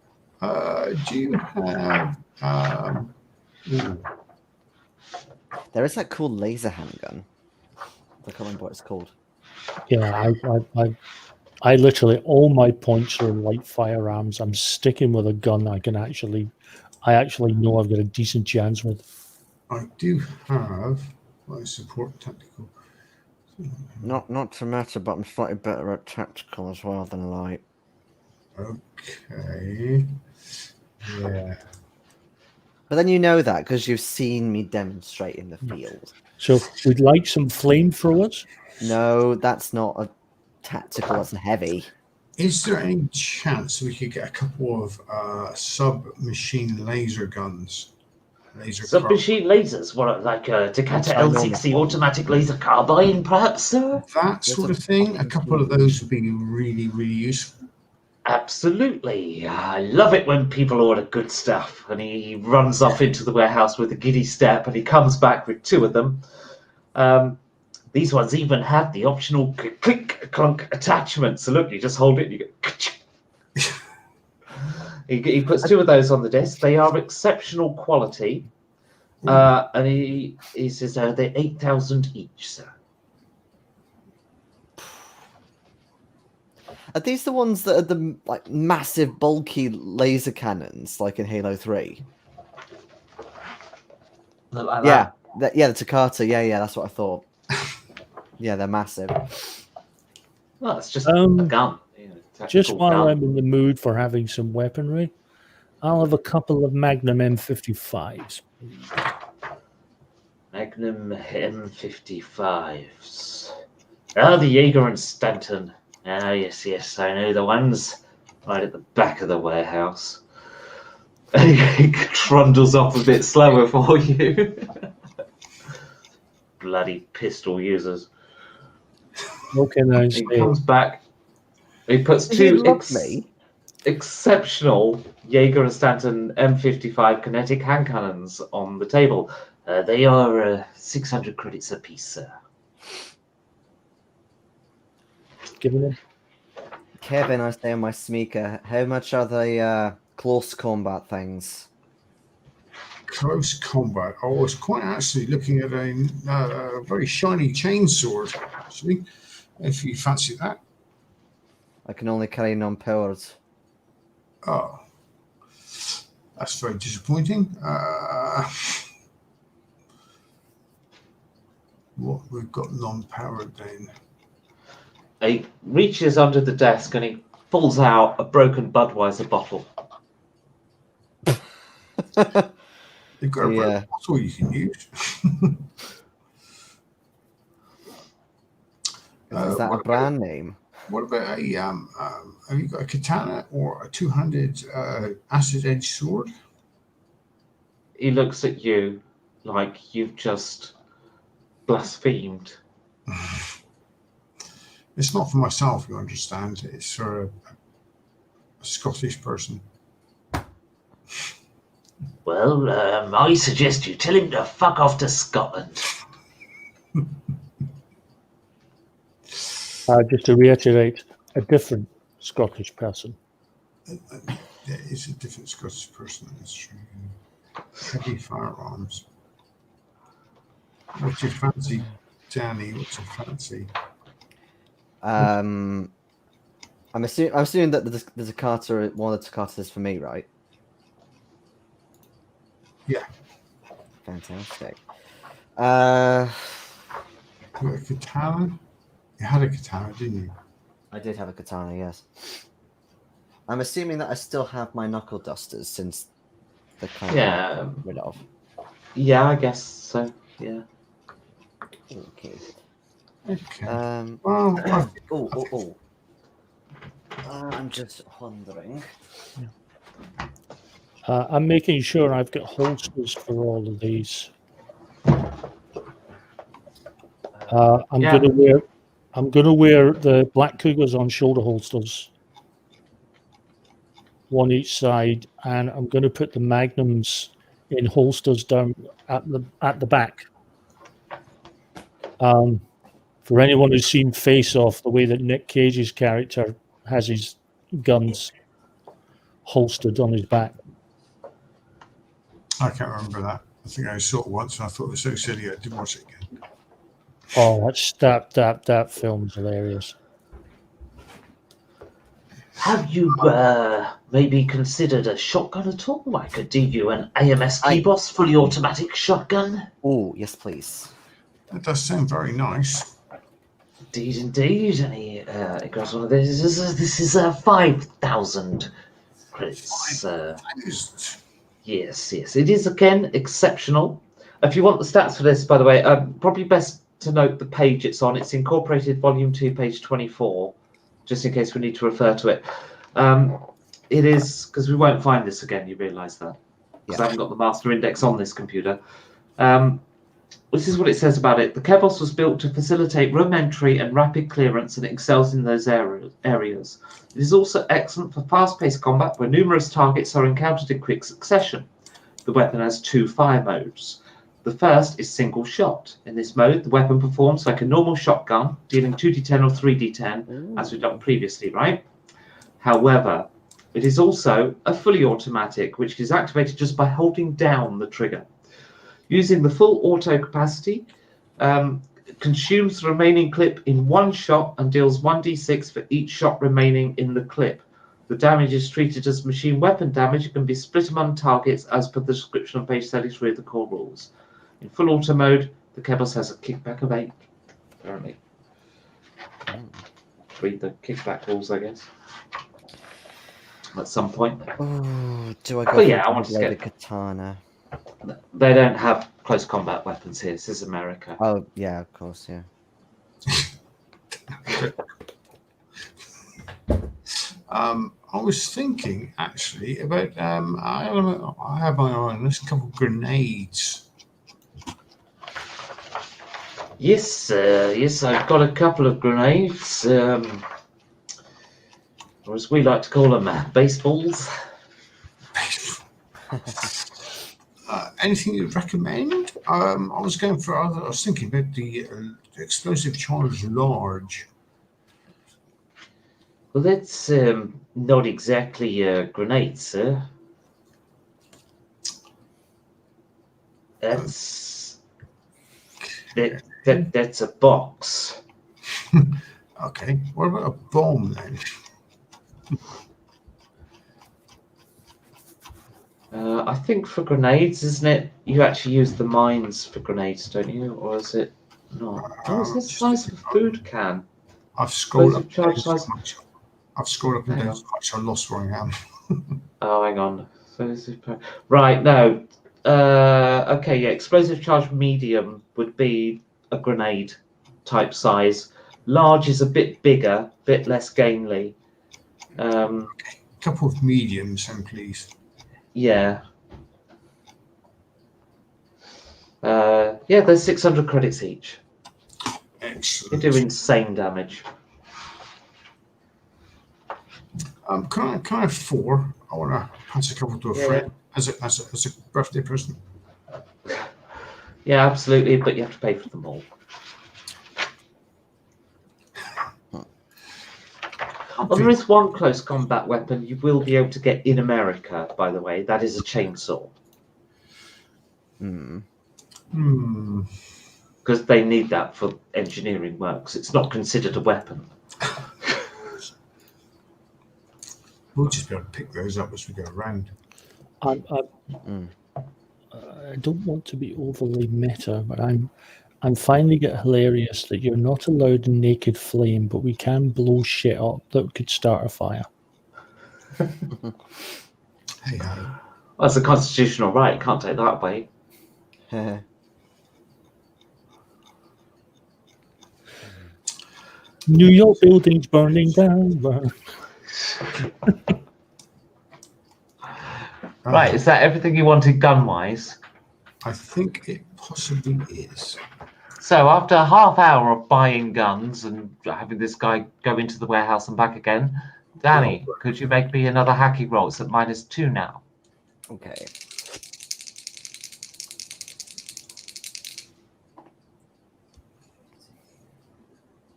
Do you have... There is that cool laser handgun. I can't remember what it's called. Yeah, I literally, all my points are in light firearms. I'm sticking with a gun I actually know I've got a decent chance with. I do have my support tactical. Not to matter, but I'm slightly better at tactical as well than light. Okay. Yeah. But then you know that because you've seen me demonstrate in the field. So we'd like some flamethrowers. No, that's not a tactical. That's a heavy. Is there any chance we could get a couple of submachine laser guns? Submachine lasers? What, like a Takata L60 automatic laser carbine, perhaps, sir? That sort of thing. A couple of those would be really, really useful. Absolutely. I love it when people order good stuff. And he runs off into the warehouse with a giddy step, and he comes back with 2 of them. These ones even have the optional click clunk attachment. So look, you just hold it and you go. He puts 2 of those on the desk. They are exceptional quality. And he says they're 8,000 each, sir. Are these the ones that are the massive, bulky laser cannons, like in Halo 3? Like yeah, the Takata. Yeah, that's what I thought. Yeah, they're massive. Well, it's just a gun. Just while I'm in the mood for having some weaponry, I'll have a couple of Magnum M55s. Magnum M55s. Ah, the Jaeger and Stanton. Ah, yes, I know the ones. Right at the back of the warehouse. He trundles off a bit slower for you. Bloody pistol users. Okay, nice. He comes back. He puts 2 exceptional Jaeger and Stanton M55 kinetic hand cannons on the table. They are 600 credits apiece, sir. given him. Kevin, I say on my sneaker, how much are the close combat things? Close combat. I was quite actually looking at a very shiny chainsword, actually, if you fancy that. I can only carry non-powered. Oh, that's very disappointing. What we've got non-powered then. He reaches under the desk and he pulls out a broken Budweiser bottle. You've got a Yeah. bottle you can use. Is that a brand name? What about a have you got a katana or a two-handed acid edge sword? He looks at you like you've just blasphemed. It's not for myself, you understand. It's for a Scottish person. Well, I suggest you tell him to fuck off to Scotland. Just to reiterate, a different Scottish person. Yeah, it's a different Scottish person, that's true. Heavy firearms. What's your fancy, Danny? What's your fancy? I'm assuming that the Takata, one of the Takatas is for me, right? Yeah. Fantastic. You got a katana? You had a katana, didn't you? I did have a katana, yes. I'm assuming that I still have my knuckle dusters since the kind Yeah. rid of. Yeah, I guess so. Yeah. Okay. Okay. Well, I'm just wondering. I'm making sure I've got holsters for all of these. I'm gonna wear the Black Cougars on shoulder holsters, one each side, and I'm gonna put the Magnums in holsters down at the back. For anyone who's seen Face Off, the way that Nick Cage's character has his guns holstered on his back. I can't remember that. I think I saw it once and I thought it was so silly I didn't watch it again. Oh, that film's hilarious. Have you maybe considered a shotgun at all? I could do you an AMS Kibos fully automatic shotgun. Oh, yes, please. That does sound very nice. Indeed. And he grabs one of these. This is 5,000 credits. 5,000. Yes. It is, again, exceptional. If you want the stats for this, by the way, probably best to note the page it's on. It's incorporated volume 2, page 24, just in case we need to refer to it. It is, because we won't find this again, you realise that. Because I haven't got the master index on this computer. This is what it says about it. The Kebos was built to facilitate room entry and rapid clearance, and it excels in those areas. It is also excellent for fast-paced combat where numerous targets are encountered in quick succession. The weapon has 2 fire modes. The first is single shot. In this mode, the weapon performs like a normal shotgun, dealing 2d10 or 3d10, as we've done previously, right? However, it is also a fully automatic, which is activated just by holding down the trigger. Using the full auto capacity, consumes the remaining clip in one shot and deals 1d6 for each shot remaining in the clip. The damage is treated as machine weapon damage and can be split among targets as per the description on page 33 of the core rules. In full auto mode, the Kebos has a kickback of 8, apparently. Read the kickback rules, I guess. At some point. Oh, do I go But yeah, I want to the get katana? They don't have close combat weapons here. This is America. Oh, yeah, of course, yeah. I was thinking actually about I have my eye on this couple of grenades. Yes, I've got a couple of grenades, or as we like to call them, baseballs. Anything you'd recommend? I was thinking about the explosive charge large. Well, that's not exactly a grenade, sir. That's that's a box. Okay. What about a bomb then? I think for grenades, isn't it? You actually use the mines for grenades, don't you? Or is it not? Oh, it's the Just size of a food can. I've scrolled up. Explosive charge and down size. so much. I've scrolled up and Hang down on. so much. I lost where I am. Oh, hang on. Right, no. Okay, yeah. Explosive charge medium would be a grenade type size. Large is a bit bigger, bit less gainly. A couple of mediums, then, please. Yeah. Yeah, there's 600 credits each. They Excellent. do insane damage. Can I have 4? I want to pass a couple to a Yeah, friend as a birthday present. Yeah, absolutely, but you have to pay for them all. Oh, there is one close combat weapon you will be able to get in America, by the way. That is a chainsaw. Because they need that for engineering works. It's not considered a weapon. We'll just be able to pick those up as we go around. I don't want to be overly meta, but I'm finding it hilarious that you're not allowed a naked flame, but we can blow shit up that could start a fire. Hey, hey. Well, that's a constitutional right. Can't take that away. New York buildings burning down. Right, is that everything you wanted gun-wise? I think it possibly is. So after a half hour of buying guns and having this guy go into the warehouse and back again, Danny, could you make me another hacking roll? It's at -2 now. Okay.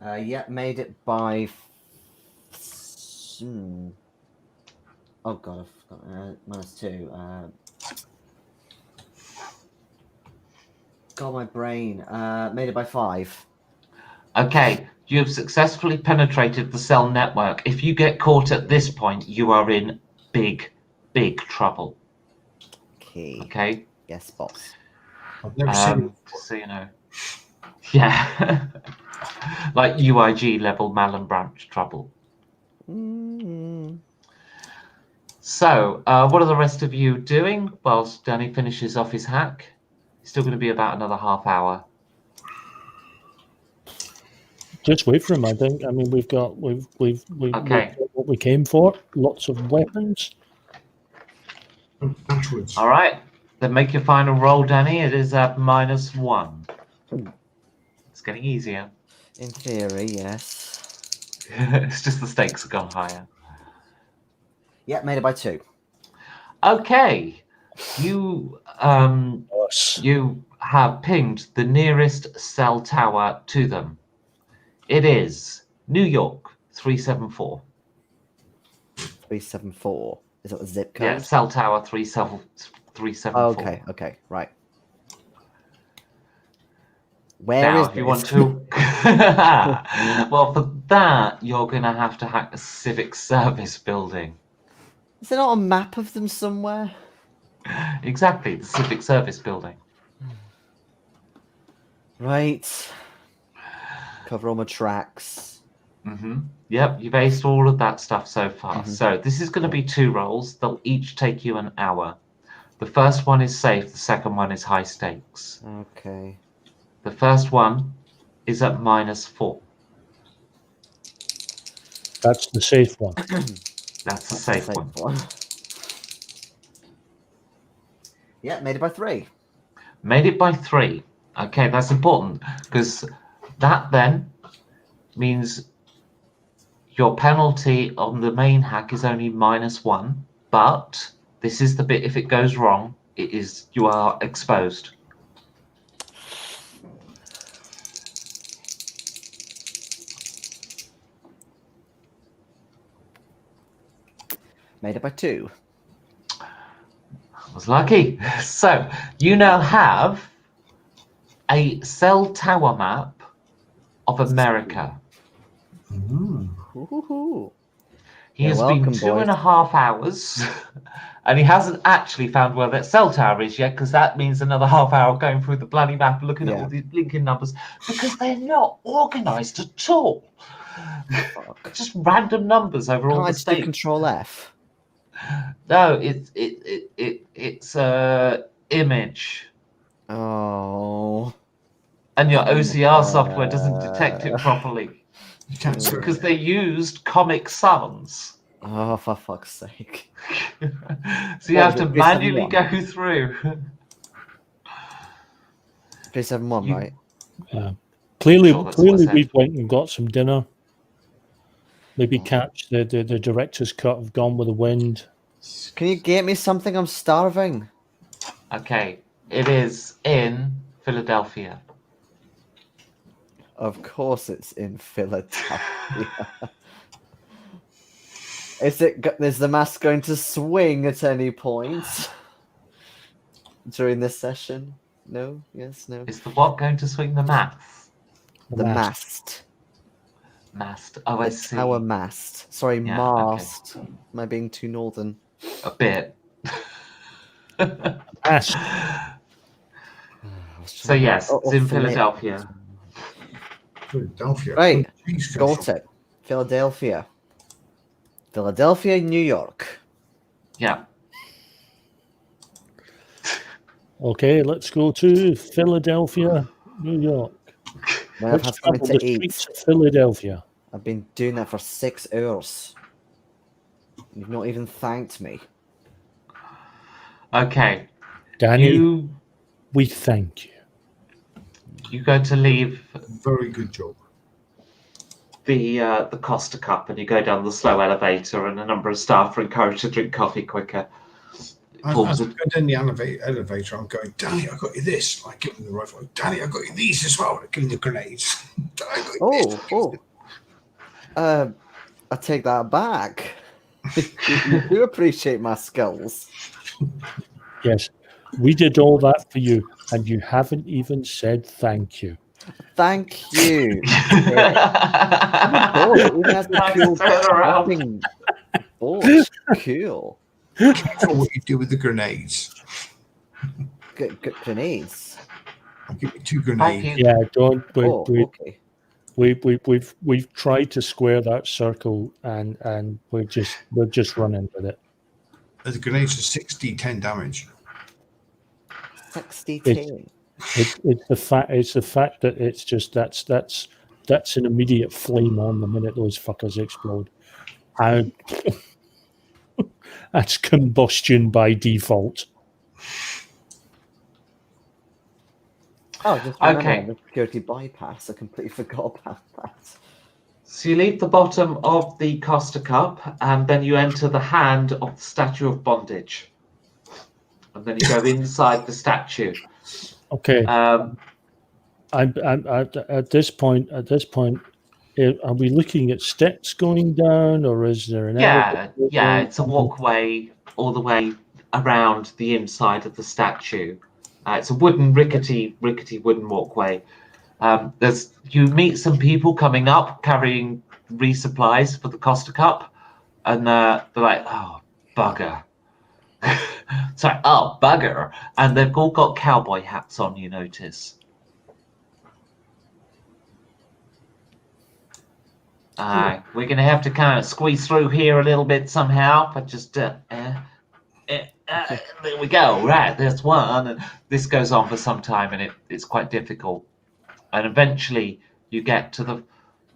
Yeah, made it by. Oh god, I forgot. -2. God, my brain. Made it by 5. Okay, you have successfully penetrated the cell network. If you get caught at this point, you are in big, big trouble. Okay. Okay? Yes, boss. I've never seen it. So you know. Yeah. Like UIG level Malin branch trouble. So, what are the rest of you doing whilst Danny finishes off his hack? It's still going to be about another half hour. Just wait for him, I think. I mean, we've got what we came for. Lots of weapons. Backwards. All right, then make your final roll, Danny. It is at -1. It's getting easier. In theory, yes. It's just the stakes have gone higher. Yeah, made it by 2. Okay, you you have pinged the nearest cell tower to them. It is New York 374. 374. Is that the zip code? Yeah, cell tower 374. Okay, okay, right. Where Now, is if you this? want to, well, for that you're going to have to hack the civic service building. Is there not a map of them somewhere? Exactly, the civic service building. Right. Cover all my tracks. Yep, you've aced all of that stuff so far. So this is going to be 2 rolls. They'll each take you an hour. The first one is safe. The second one is high stakes. Okay. The first one is at -4. That's the safe one. That's the safe one. Yeah, made it by 3. Made it by 3. Okay, that's important because that then means your penalty on the main hack is only -1, but this is the bit, if it goes wrong, you are exposed. Made it by 2. I was lucky. So you now have a cell tower map of America. Ooh. He You're has welcome, been 2.5 hours, and he hasn't actually found where that cell tower is yet, because that means another half hour going through the bloody map, looking at all these blinking numbers, because they're not organised at all. Fuck. Just random numbers over all Can't I the just do states. Control F? No, it's image, Oh. and your OCR software doesn't detect it properly You can't search. because they used Comic Sans. Oh, for fuck's sake. So you What have was to it, manually 371? go through. 371, You- right? Clearly, Sure, that's what I said. we went and got some dinner. Maybe Oh. catch the director's cut of Gone with the Wind. Can you get me something? I'm starving. Okay, it is in Philadelphia. Of course it's in Philadelphia. Is the mask going to swing at any point during this session? No? Yes? No? Is the what going to swing the maths? The mast. Mast. Oh, I The see. tower mast. Sorry, Yeah, okay. mast. Am I being too northern? A bit. Ask. So yes, it's in Philip. Philadelphia. Philadelphia. Right. Cheese comes Got from- it. Philadelphia. Philadelphia, New York. Yeah. Okay, let's go to Philadelphia, New York. Now I've Let's had something travel to the eat. streets of Philadelphia. I've been doing that for 6 hours. You've not even thanked me. Okay. Danny, we thank you. You go to leave Very good job. the Costa Cup, and you go down the slow elevator, and a number of staff are encouraged to drink coffee quicker. As I go down the elevator, I'm going, Danny, I got you this. I give him the rifle. Danny, I got you these as well. I give him the grenades. Danny, I got you this. I take that back. You do appreciate my skills. Yes, we did all that for you, and you haven't even said thank you. Thank you. Oh, it even has a cool fucking board. Cool. Careful what you do with the grenades. Good grenades. I'll give you 2 Thank grenades. you. Yeah, don't. Okay. We've tried to square that circle, and we're just running with it. The grenades are 6d10 damage. 60-10. It's the fact that it's just that's an immediate flame on the minute those fuckers explode. And that's combustion by default. Oh, just Okay. the security bypass. I completely forgot about that. So you leave the bottom of the Costa Cup, and then you enter the hand of the Statue of Bondage, and then you go inside the statue. Okay. Um, I'm at this point. Are we looking at steps going down, or is there an elevator yeah, going it's a down? walkway all the way around the inside of the statue. It's a rickety wooden walkway. You meet some people coming up carrying resupplies for the Costa Cup, and they're like, "Oh, bugger!" Sorry, "Oh, bugger!" And they've all got cowboy hats on. You notice. We're going to have to kind of squeeze through here a little bit somehow, but just there we go. Right, there's one, and this goes on for some time, and it's quite difficult. And eventually, you get to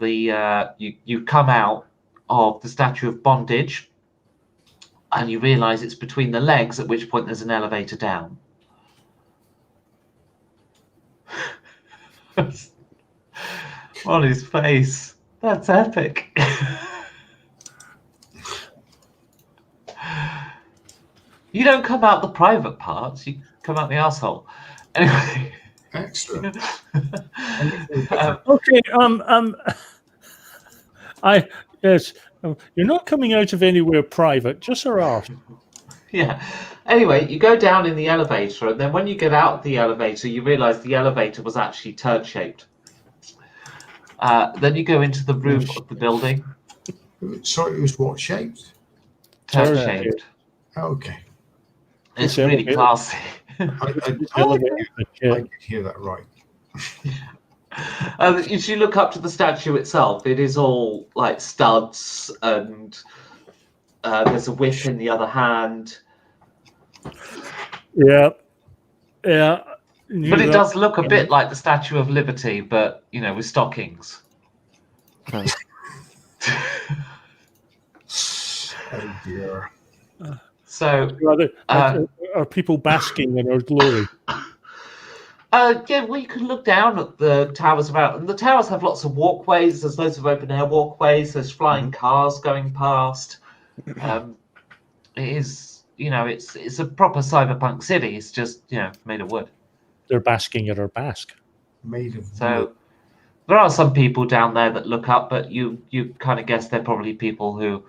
you come out of the Statue of Bondage, and you realise it's between the legs. At which point, there's an elevator down. On his face. That's epic. You don't come out the private parts, you come out the asshole. Anyway. Excellent. Okay. Yes. You're not coming out of anywhere private, just our arse. Yeah. Anyway, you go down in the elevator, and then when you get out of the elevator, you realise the elevator was actually turd-shaped. Then you go into the roof of the building. Sorry, it was what shaped? Turd-shaped. Okay. It's This really elevator- classy. This elevator is a I shit. did hear that right. If you look up to the statue itself, it is all like studs, and there's a whip in the other hand. Yeah. But it does look a bit like the Statue of Liberty, but, with stockings. Oh dear. So, Are people basking in our glory? yeah, well, you can look down at the towers about, and the towers have lots of walkways. There's loads of open air walkways. There's flying cars going past. It is, it's a proper cyberpunk city. It's just, made of wood. They're basking at our bask. Made of So wood. there are some people down there that look up, but you kind of guess they're probably people who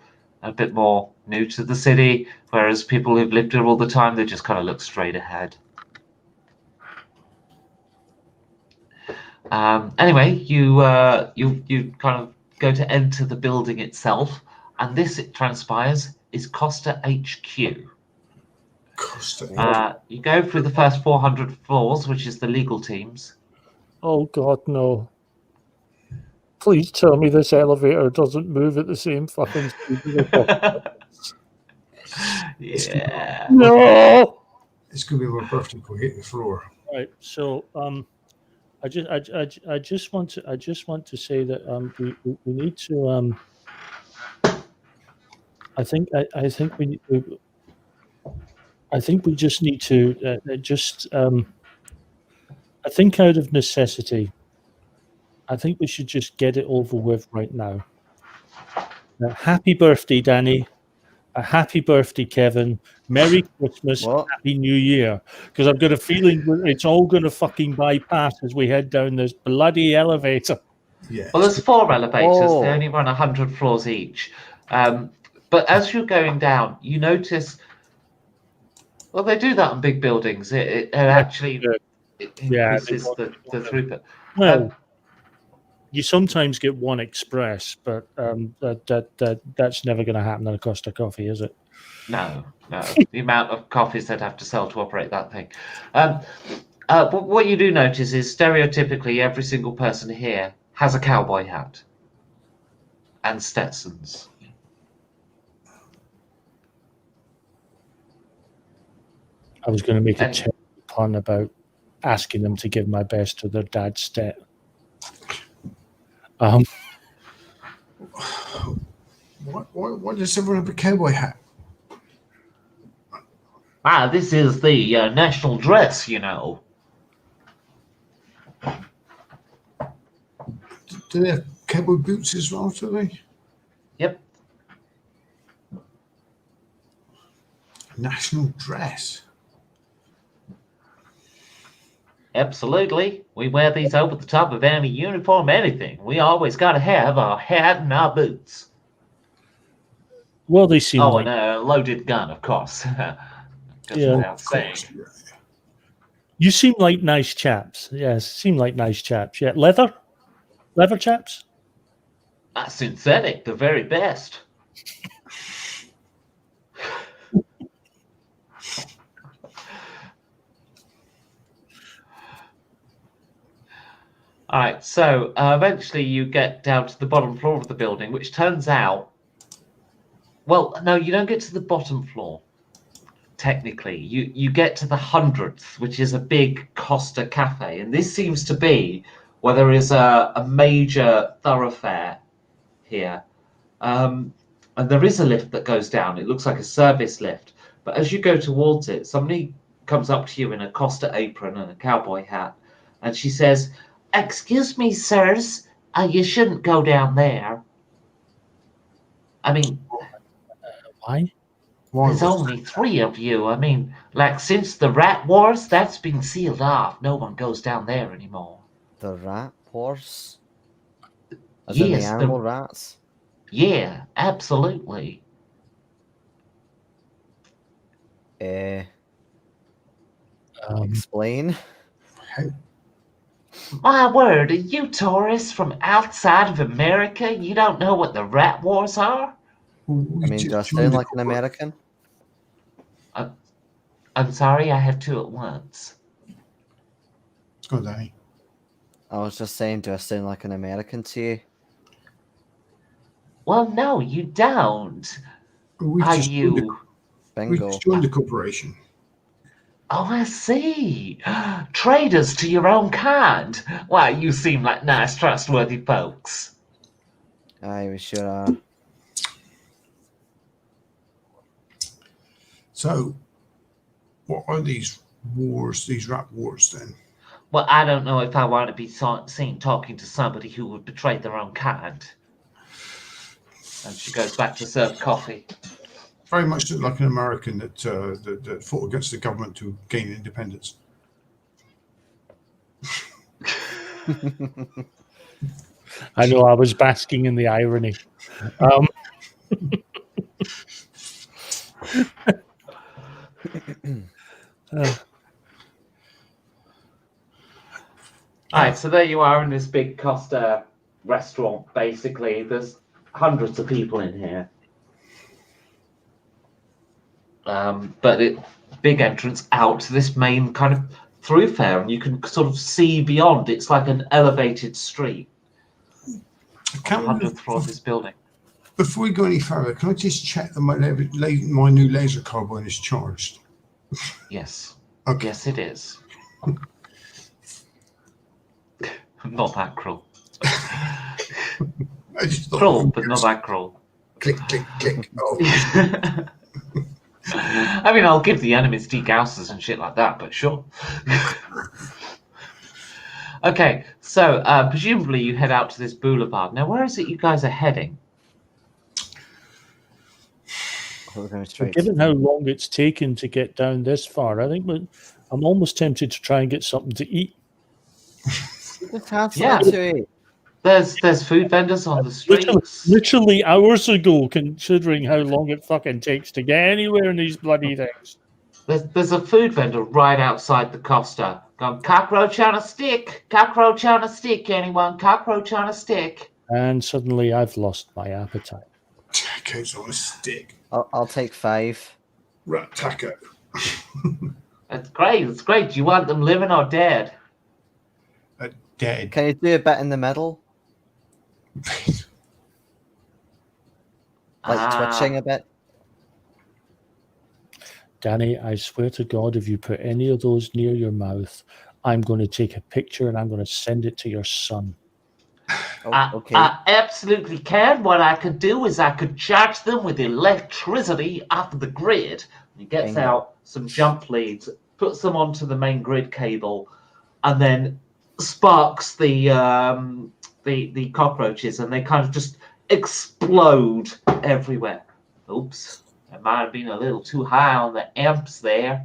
are a bit more new to the city, whereas people who've lived here all the time, they just kind of look straight ahead. Anyway, you kind of go to enter the building itself, and this, it transpires, is Costa HQ. You go through the first 400 floors, which is the legal teams. Oh God, no! Please tell me this elevator doesn't move at the same fucking speed. Yeah. No. It's gonna be my birthday if we hit the floor. Right. So I just want to say that we need to I think we just need to I think out of necessity, I think we should just get it over with right now. Happy birthday, Danny. A happy birthday, Kevin. Merry Christmas. What? Happy New Year. Because I've got a feeling it's all going to fucking bypass as we head down this bloody elevator. Yeah. Well, there's 4 elevators. Oh. They only run 100 floors each. But as you're going down, you notice. Well, they do that on big buildings. It actually increases the throughput. Well, you sometimes get one express, but that's never going to happen at a Costa Coffee, is it? No. The amount of coffees they'd have to sell to operate that thing. But what you do notice is stereotypically every single person here has a cowboy hat and Stetsons. I was going to make a terrible pun about asking them to give my best to their dad's Stet. What does everyone have a cowboy hat? This is the national dress, Do they have cowboy boots as well, do they? Yep. National dress. Absolutely. We wear these over the top of any uniform, anything. We always got to have our hat and our boots. Well, they seem like... and a loaded gun, of course. Yeah. Without saying. You seem like nice chaps. Yes, seem like nice chaps. Yeah, leather chaps. Synthetic, the very best. All right, so eventually you get down to the bottom floor of the building, which turns out... Well, no, you don't get to the bottom floor, technically. You get to the 100th, which is a big Costa cafe. And this seems to be where there is a major thoroughfare here. And there is a lift that goes down. It looks like a service lift. But as you go towards it, somebody comes up to you in a Costa apron and a cowboy hat. And she says... Excuse me, sirs, you shouldn't go down there. I mean, why? There's only 3 of you. I mean, since the Rat Wars, that's been sealed off. No one goes down there anymore. The Rat Wars? As Yes, in the animal rats? Yeah, absolutely. Explain. How, My word, are you tourists from outside of America? You don't know what the rat wars are? we I mean, do just I joined sound the like an American? I'm sorry, I have two at once. Let's go, Danny. I was just saying, do I sound like an American to you? Well, no, you don't. We've Are just joined the, you? we Bingo. just joined the corporation. Oh, I see. Traitors to your own kind. Why, you seem like nice, trustworthy folks. Aye, we sure are. So, what are these wars, these rat wars then? Well, I don't know if I want to be seen talking to somebody who would betray their own kind. And she goes back to serve coffee. Very much like an American that fought against the government to gain independence. I know I was basking in the irony. Um, Alright, so there you are in this big Costa restaurant, basically. There's hundreds of people in here. But big entrance out to this main kind of thoroughfare, and you can sort of see beyond. It's like an elevated street. Can we, 100th floor of this building. before we go any further, can I just check that my new laser carbine is charged? Yes. Okay. Yes, it is. Not that cruel. I just thought Cruel, but not that cruel. click, click, click. Oh, I mean, I'll give the enemies degausers and shit like that, but sure. Okay, so presumably you head out to this boulevard. Now, where is it you guys are heading? We're going straight. given how long it's taken to get down this far, I think I'm almost tempted to try and get something to eat. Just have Yeah. something to eat. There's food vendors on the streets. Literally hours ago, considering how long it fucking takes to get anywhere in these bloody things. There's a food vendor right outside the Costa. Going, cockroach on a stick, cockroach on a stick, anyone, cockroach on a stick. And suddenly I've lost my appetite. tacos on a stick. I'll take 5. Rat taco. That's great, it's great. Do you want them living or dead? Dead. Can you do a bit in the middle? Like twitching a bit? Danny, I swear to God, if you put any of those near your mouth, I'm going to take a picture and I'm going to send it to your son. Oh, okay. I absolutely can. What I could do is I could charge them with electricity off the grid. He gets Bingo. out some jump leads, puts them onto the main grid cable, and then sparks the cockroaches, and they kind of just explode everywhere. Oops, I might have been a little too high on the amps there.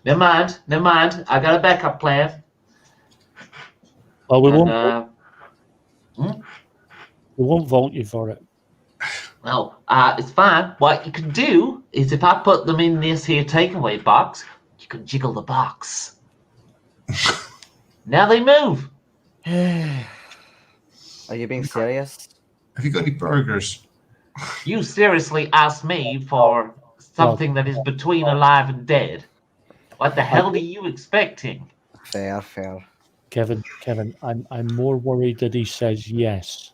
Never mind. I got a backup plan. Well, we won't vault you for it. No, it's fine. What you can do is if I put them in this here takeaway box, you can jiggle the box. Now they move. Are you being serious? Have you got any burgers? You seriously asked me for something that is between alive and dead. What the hell are you expecting? Fair. Kevin, I'm more worried that he says yes.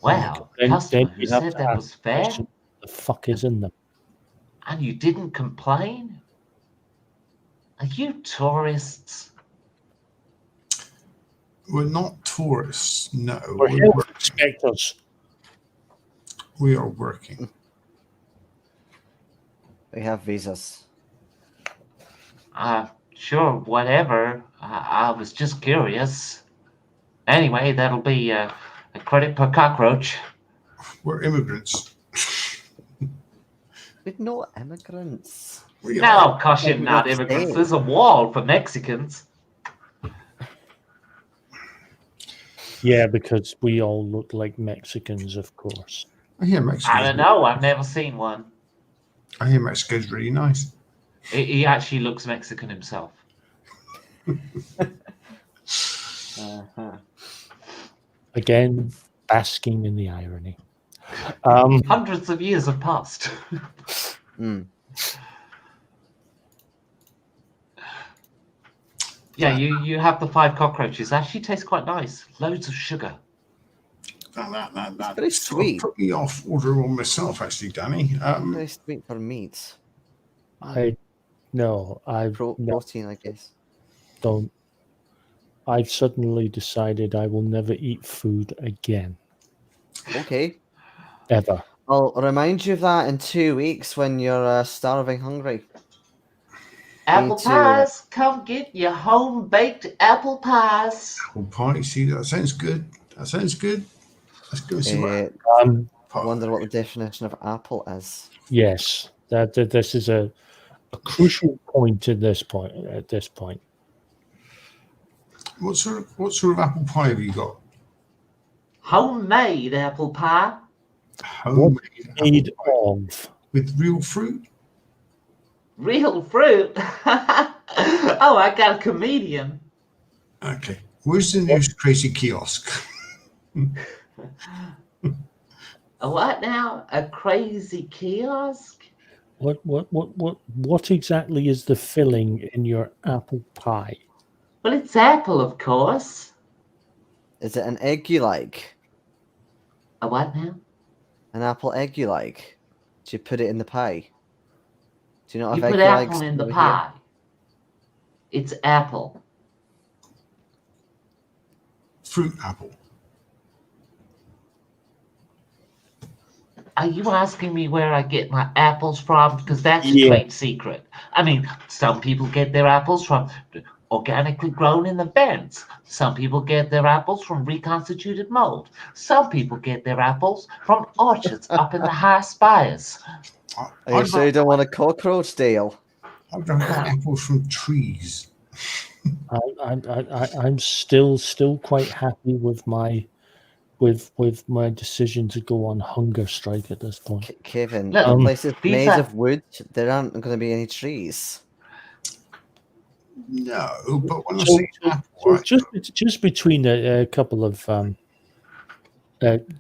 Wow, Then customer, you you have said to that ask was the fair, question, the fuck is in them? and you didn't complain? Are you tourists? We're not tourists. No, We're health inspectors. we are working. We have visas. Sure, whatever. I was just curious. Anyway, that'll be a credit per cockroach. We're immigrants. We're no immigrants. We No, are. caution, not Let's immigrants. stay. There's a wall for Mexicans. Yeah, because we all look like Mexicans, of course. I hear I Mexico's. don't know. I've never seen one. I hear Mexico's really nice. He actually looks Mexican himself. Uh-huh. Again, basking in the irony. Hundreds of years have passed. Mm. Yeah, you have the 5 cockroaches. They actually taste quite nice. Loads of sugar. That very sort of sweet. put me off order on myself, actually, Danny. Very sweet for meat. I no, I no, Protein, I guess. don't. I've suddenly decided I will never eat food again, Okay. ever. I'll remind you of that in 2 weeks when you're starving hungry. Apple too. pies. Come get your home-baked apple pies. Apple pie. See, that sounds good. That sounds good. Let's go and see what I wonder what the definition of apple is. Yes, that this is a crucial point at this point. What sort of apple pie have you got? Homemade apple pie. Homemade Made apple pie. of With real fruit? Real fruit. Oh, I got a comedian. Okay. Where's the nearest crazy kiosk? A what now? A crazy kiosk? what exactly is the filling in your apple pie? Well, it's apple, of course. Is it an egg you like? A what now? An apple egg you like? Do you put it in the pie? Do you not You have put egg you apple likes in the over pie. It's apple. Fruit apple. Are you asking me where I get my apples from? Because that's a Yeah. trade secret. I mean, some people get their apples from organically grown in the beds. Some people get their apples from reconstituted mold. Some people get their apples from orchards up in the high spires. here? Are you sure you don't want a cockroach, Dale? I've got apples from trees. I'm still quite happy with my decision to go on hunger strike at this point. Kevin, Look, the place is these made are- of wood. There aren't going to be any trees. No, but when I So, say apple, so just between a couple of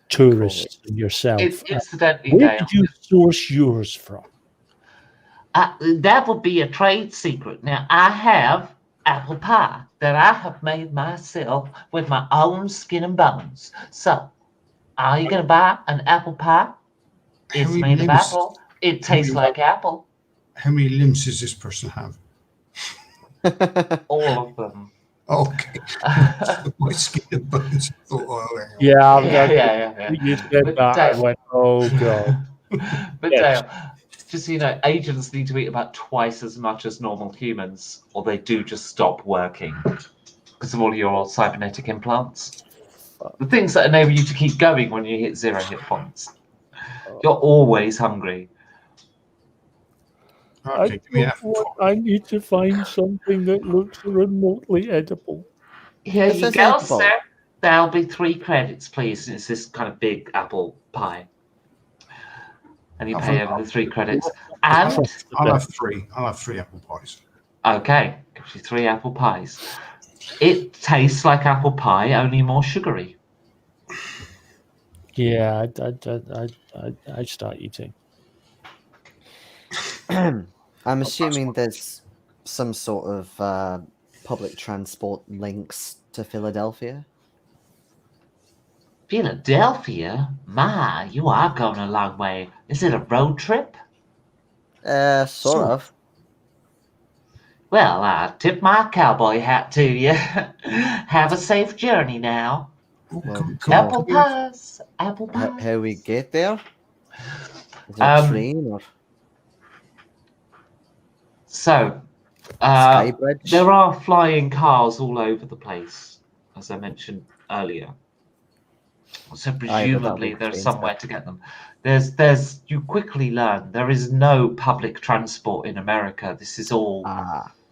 tourists and yourself, Incidentally, where Dale, did you source yours from? that would be a trade secret. Now, I have apple pie that I have made myself with my own skin and bones. So, are you going to buy an apple pie? It's many made of limbs- apple. It tastes like apple. how many limbs does this person have? All of them. Okay. My skin and bones. Thought, oh, hang on. Yeah. You said But that. I Dale- went, oh god. But Yes. Dale, just so you know, agents need to eat about twice as much as normal humans, or they do just stop working because of all your cybernetic implants. The things that enable you to keep going when you hit 0 hit points. You're always hungry. Okay, give me apple pie. I need to find something that looks remotely edible. Here This you is go, edible. sir. There'll be 3 credits, please. It's this kind of big apple pie. And you pay over the 3 credits. And, I'll have 3. I'll have 3 apple pies. okay, gives you 3 apple pies. It tastes like apple pie, only more sugary. Yeah, I start eating. I'm assuming there's some sort of public transport links to Philadelphia. Philadelphia? My, you are going a long way. Is it a road trip? Sort of. Well, I tip my cowboy hat to you. Have a safe journey now. Oh, Well, Apple pies. Apple pies. How we get there? Is there a train or So, sky bridge? there are flying cars all over the place, as I mentioned earlier. So presumably there's trains, somewhere to get them. There's you quickly learn there is no public transport in America. This is all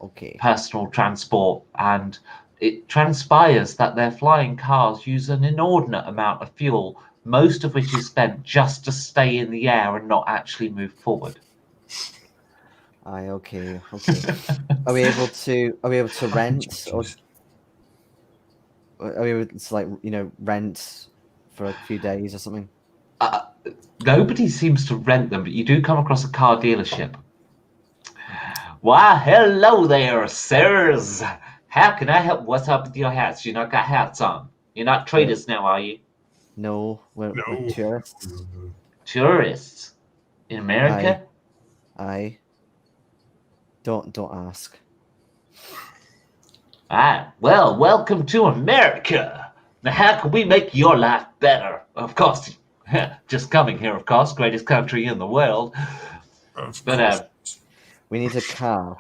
Okay. personal transport, and it transpires that their flying cars use an inordinate amount of fuel, most of which is spent just to stay in the air and not actually move forward. Aye, okay. Are we able to rent, or are we able to, like, rent for a few days or something? Nobody seems to rent them, but you do come across a car dealership. Why, hello there, sirs. How can I help? What's up with your hats? You not got hats on. You're not traders now, are you? No, we're tourists. Tourists in America? Aye. Don't ask. Ah, well, welcome to America. Now, how can we make your life better? Of course, just coming here, of course, greatest country in the world. But we need a car.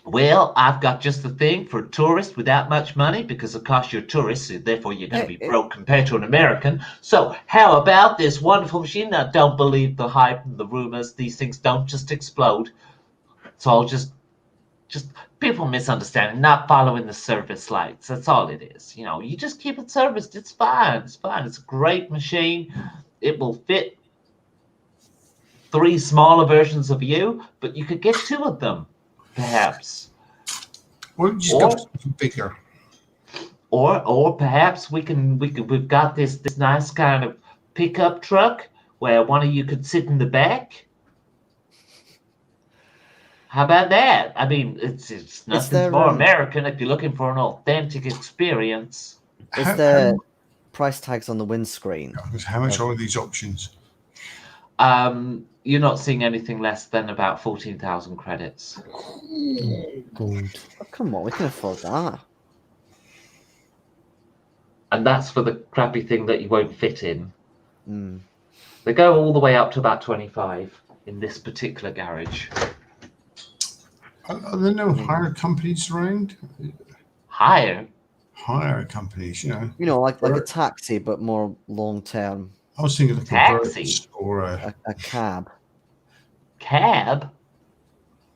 Well, I've got just the thing for a tourist without much money, because of course you're tourists, so therefore you're going to be broke compared to an American. So how about this wonderful machine? Now, don't believe the hype and the rumors. These things don't just explode. It's all just people misunderstanding, not following the service lights. That's all it is. You just keep it serviced. It's fine. It's fine. It's a great machine. It will fit 3 smaller versions of you, but you could get 2 of them. Perhaps. Or just go something bigger. Or perhaps we've got this nice kind of pickup truck where one of you could sit in the back. How about that? I mean, it's nothing more American if you're looking for an authentic experience. Is there price tags on the windscreen? How much are these options? You're not seeing anything less than about 14,000 credits. Gold. Oh, come on, we can afford that. And that's for the crappy thing that you won't fit in. Mm. They go all the way up to about 25 in this particular garage. Are there no hire companies around? Hire companies, like a taxi, but more long term. I was thinking like taxi or a cab. Cab?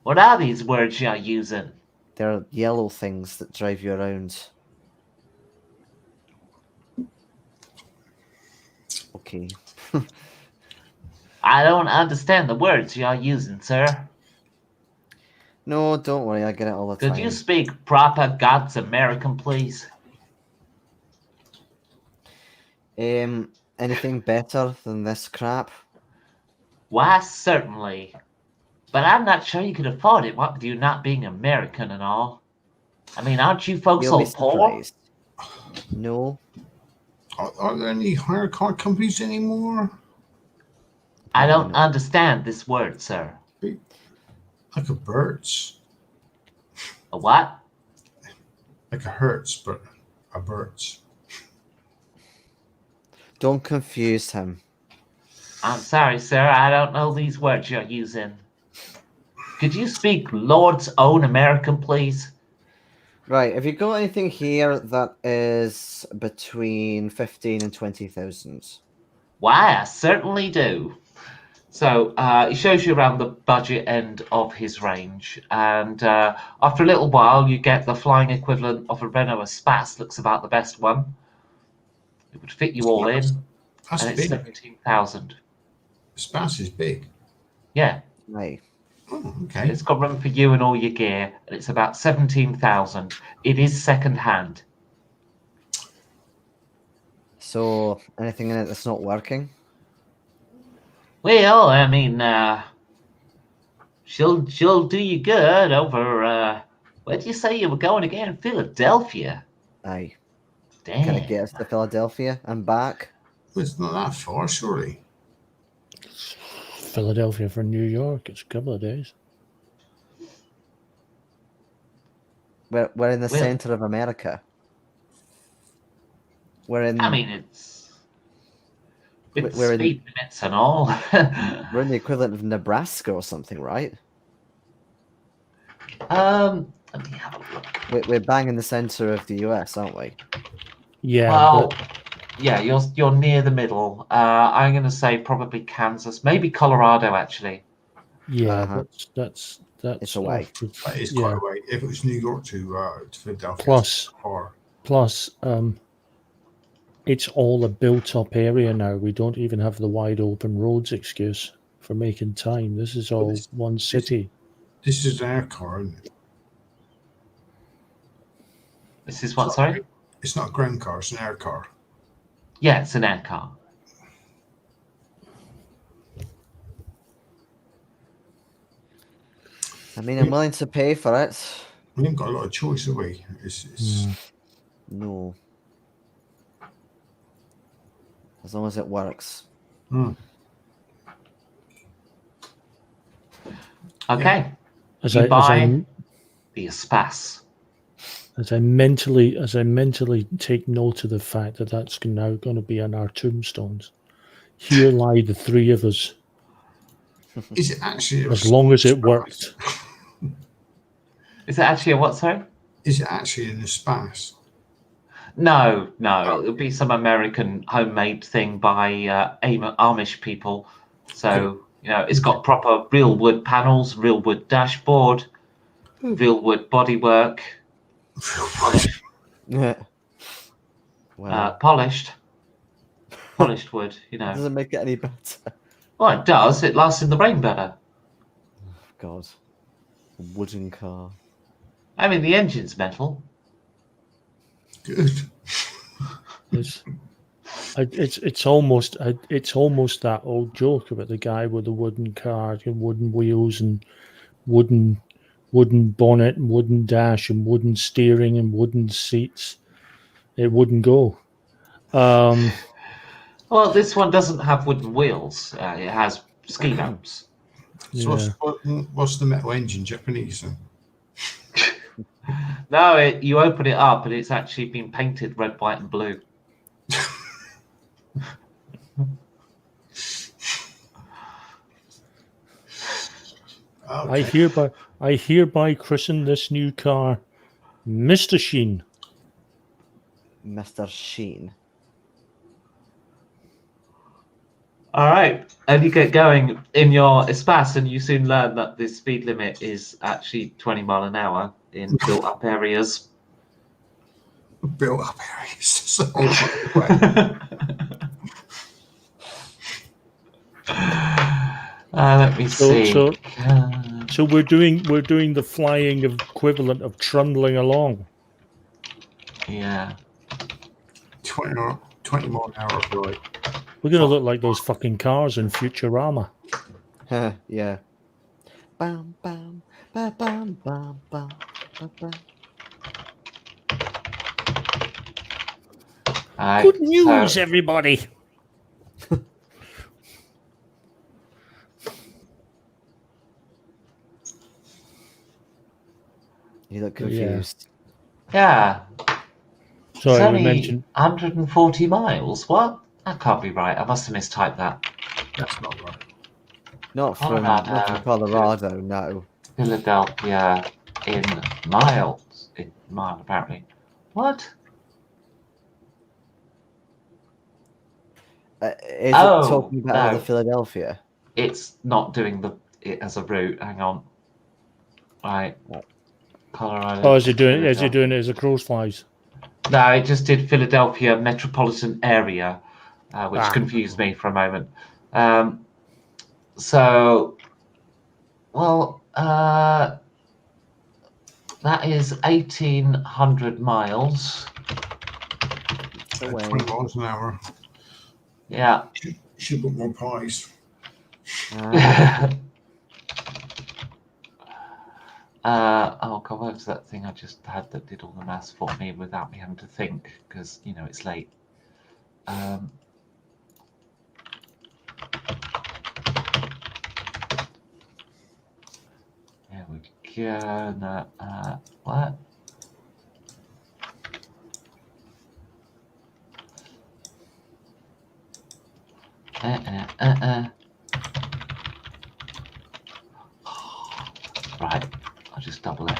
What are these words you're using? They're yellow things that drive you around. Okay. I don't understand the words you're using, sir. No, don't worry, I get it all the time. Could you speak proper God's American, please? Anything better than this crap? Why, certainly. But I'm not sure you could afford it, what with you not being American and all. I mean, aren't you folks all poor? No. Are there any hire car companies anymore? I don't understand this word, sir. Like a Bert's. A what? Like a Hertz, but a Bert's. Don't confuse him. I'm sorry, sir. I don't know these words you're using. Could you speak Lord's own American, please? Right. Have you got anything here that is between 15 and 20,000? Why, I certainly do. So he shows you around the budget end of his range, and after a little while, you get the flying equivalent of a Renault Espace. Looks about the best one. It would fit you all in, That's and it's big. 17,000. Espace is big. Yeah. Right. Oh, okay. It's got room for you and all your gear, and it's about 17,000. It is second hand. So anything in it that's not working? Well, I mean, she'll do you good over. Where did you say you were going again? Philadelphia. Aye. Damn. Can it get us to Philadelphia and back? Well, it's not that far, surely. Philadelphia for New York. It's a couple of days. We're in the center of America. We're in. I mean, it's we're speed limits and all. We're in the equivalent of Nebraska or something, right? Let me have a look. We're bang in the center of the US, aren't we? Yeah. Well, yeah, you're near the middle. I'm going to say probably Kansas, maybe Colorado, actually. Yeah, that's That's It's away. That is quite a way. If it was New York to Philadelphia, Plus, it's far. plus, it's all a built-up area now. We don't even have the wide open roads excuse for making time. This is all one city. This is an air car, isn't it? This is what, sorry? It's not a ground car, it's an air car. Yeah, it's an air car. I mean, I'm willing to pay for it. We haven't got a lot of choice, have we? No. As long as it works. Okay. As You I buy the Espace. as I mentally take note of the fact that that's now going to be on our tombstones. Here lie the three of us. Is it actually As long as it worked. Is it actually a what, sorry? Is it actually an Espace? No. It'll be some American homemade thing by Amish people. So, it's got proper real wood panels, real wood dashboard, real wood bodywork, Yeah. Well, polished wood, doesn't make it any better. Well, it does. It lasts in the rain better. God. A wooden car. I mean, the engine's metal. Good. It's almost that old joke about the guy with the wooden car and wooden wheels and wooden bonnet and wooden dash and wooden steering and wooden seats. It wouldn't go. Well, this one doesn't have wooden wheels. It has ski lamps. So what's the metal engine? Japanese then? No, you open it up and it's actually been painted red, white, and blue. Okay. I hereby christen this new car Mr. Sheen. Mr. Sheen. All right, and you get going in your Espace, and you soon learn that the speed limit is actually 20 miles an hour in built-up areas. Built-up areas. So, let me see. So we're doing the flying equivalent of trundling along. Yeah. 20 mile an hour flight. We're going to look like those fucking cars in Futurama. Yeah. Bam, bam, bam, bam, bam, bam, bam. Good news, everybody. You look confused. Yeah. Sorry, we mentioned 140 miles. What? That can't be right. I must have mistyped that. That's not right. Not from Colorado, no. Philadelphia in miles. In mile, apparently. What? Is it talking about no. the Philadelphia? It's not doing it as a route. Hang on. Right. Colorado. Oh, is it doing it as a crows flies? No, it just did Philadelphia metropolitan area, which confused me for a moment. That is 1,800 miles. 20 miles an hour. Yeah. Should put more pies. Oh God, what was that thing I just had that did all the maths for me without me having to think? Because it's late. There we go. No, what? Right. I'll just double it.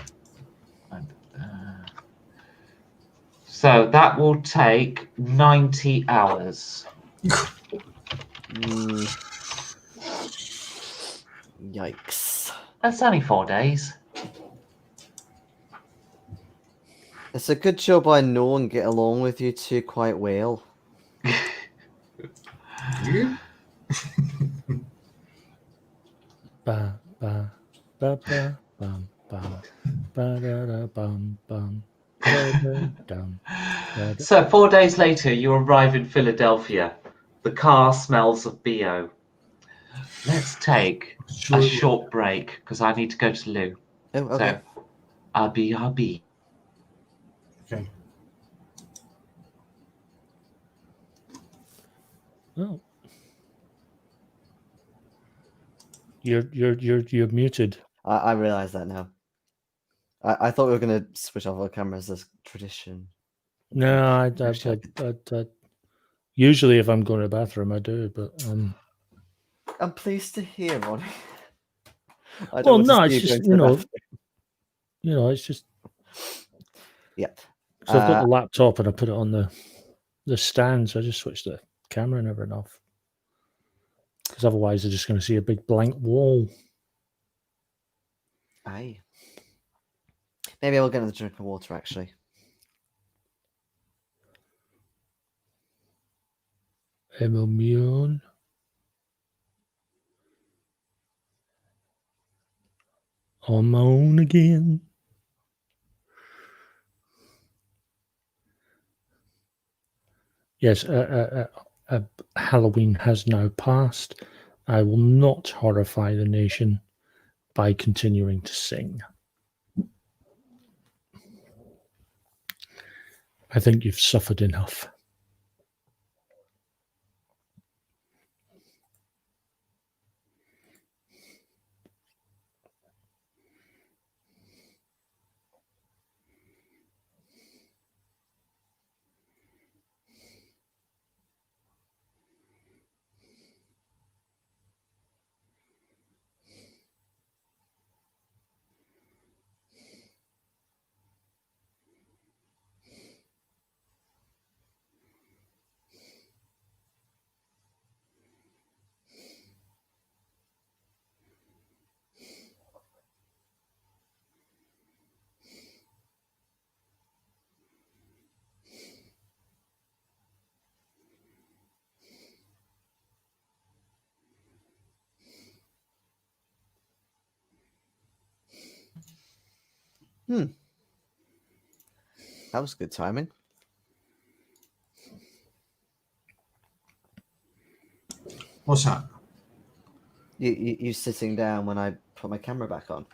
So that will take 90 hours. Yikes. That's only 4 days. It's a good job I know and get along with you two quite well. Do you? Ba ba ba ba bum bum ba da da bum bum da da dum da da. So 4 days later, you arrive in Philadelphia. The car smells of BO. Let's take a Sure. short break because I need to go to the loo. Oh, okay. So, RB. Okay. Oh, you're muted. I realise that now. I thought we were going to switch off our cameras as tradition. No, I usually if I'm going to the bathroom, I do, but I'm pleased to hear, Ronnie. I well, don't want no, to it's see you just going to the bathroom. it's just Yep. so I've got the laptop and I put it on the stand, so I just switch the camera and everything off because otherwise they're just going to see a big blank wall. Aye. Maybe I'll get another drink of water, actually. Immune. On my own again. Yes, Halloween has now passed. I will not horrify the nation by continuing to sing. I think you've suffered enough. That was good timing. What's that? You sitting down when I put my camera back on.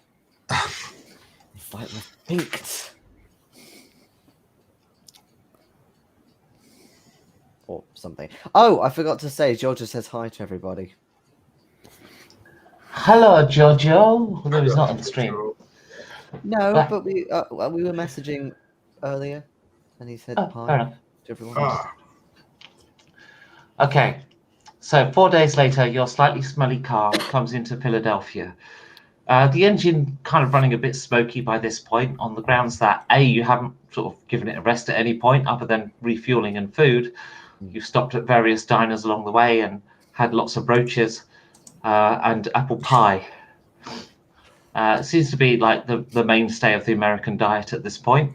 It's like we're pinked. Or something. Oh, I forgot to say, Georgia says hi to everybody. Hello, Jojo. Although he's not on the stream. No, But- but we were messaging earlier, and he said Oh, hi fair enough. to everyone. Ah, Okay. So 4 days later, your slightly smelly car comes into Philadelphia. The engine kind of running a bit smoky by this point on the grounds that A, you haven't sort of given it a rest at any point other than refueling and food. You've stopped at various diners along the way and had lots of brooches and apple pie. It seems to be like the mainstay of the American diet at this point.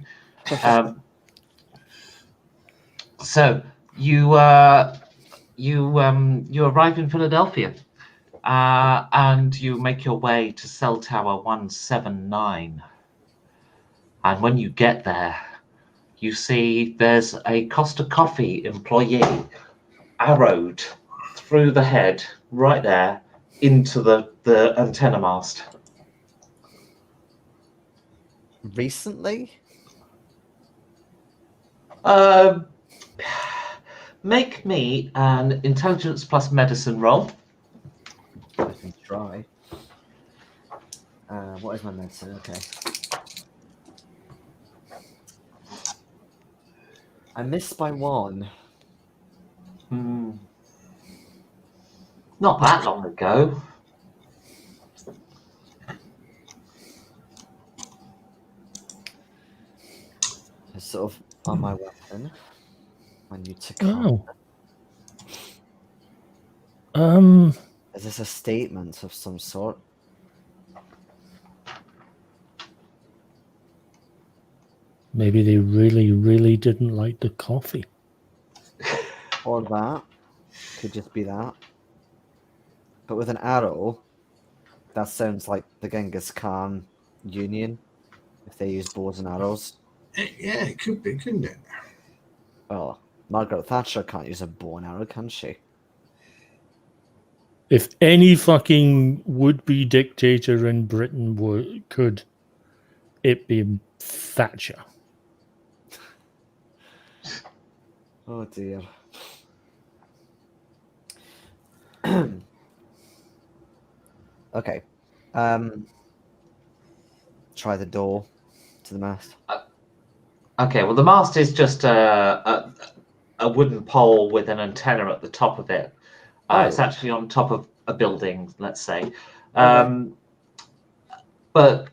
So you arrive in Philadelphia and you make your way to cell tower 179. And when you get there, you see there's a Costa Coffee employee arrowed through the head right there into the antenna mast. Recently? Make me an intelligence plus medicine roll. I can try. What is my medicine? Okay. I missed by one. Not that long ago. It's sort of on my weapon. My new Takata. Oh. Is this a statement of some sort? Maybe they really, really didn't like the coffee. Or that. Could just be that. But with an arrow, that sounds like the Genghis Khan Union, if they use bows and arrows. Yeah, it could be, couldn't it? Well, Margaret Thatcher can't use a bow and arrow, can she? If any fucking would-be dictator in Britain could, it be Thatcher. Oh dear. Okay. Try the door to the mast. Okay, well, the mast is just a wooden pole with an antenna at the top of it. It's actually on top of a building, let's say. But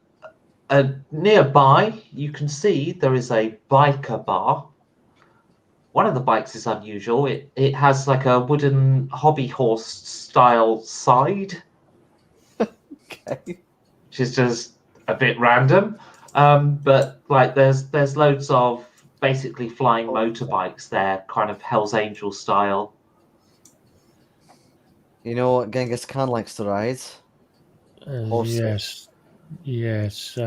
nearby, you can see there is a biker bar. One of the bikes is unusual. It has like a wooden hobby horse style side. Okay. Which is just a bit random. But like there's loads of basically flying motorbikes there, kind of Hell's Angel style. You know what Genghis Khan likes to ride? Horses. Yes.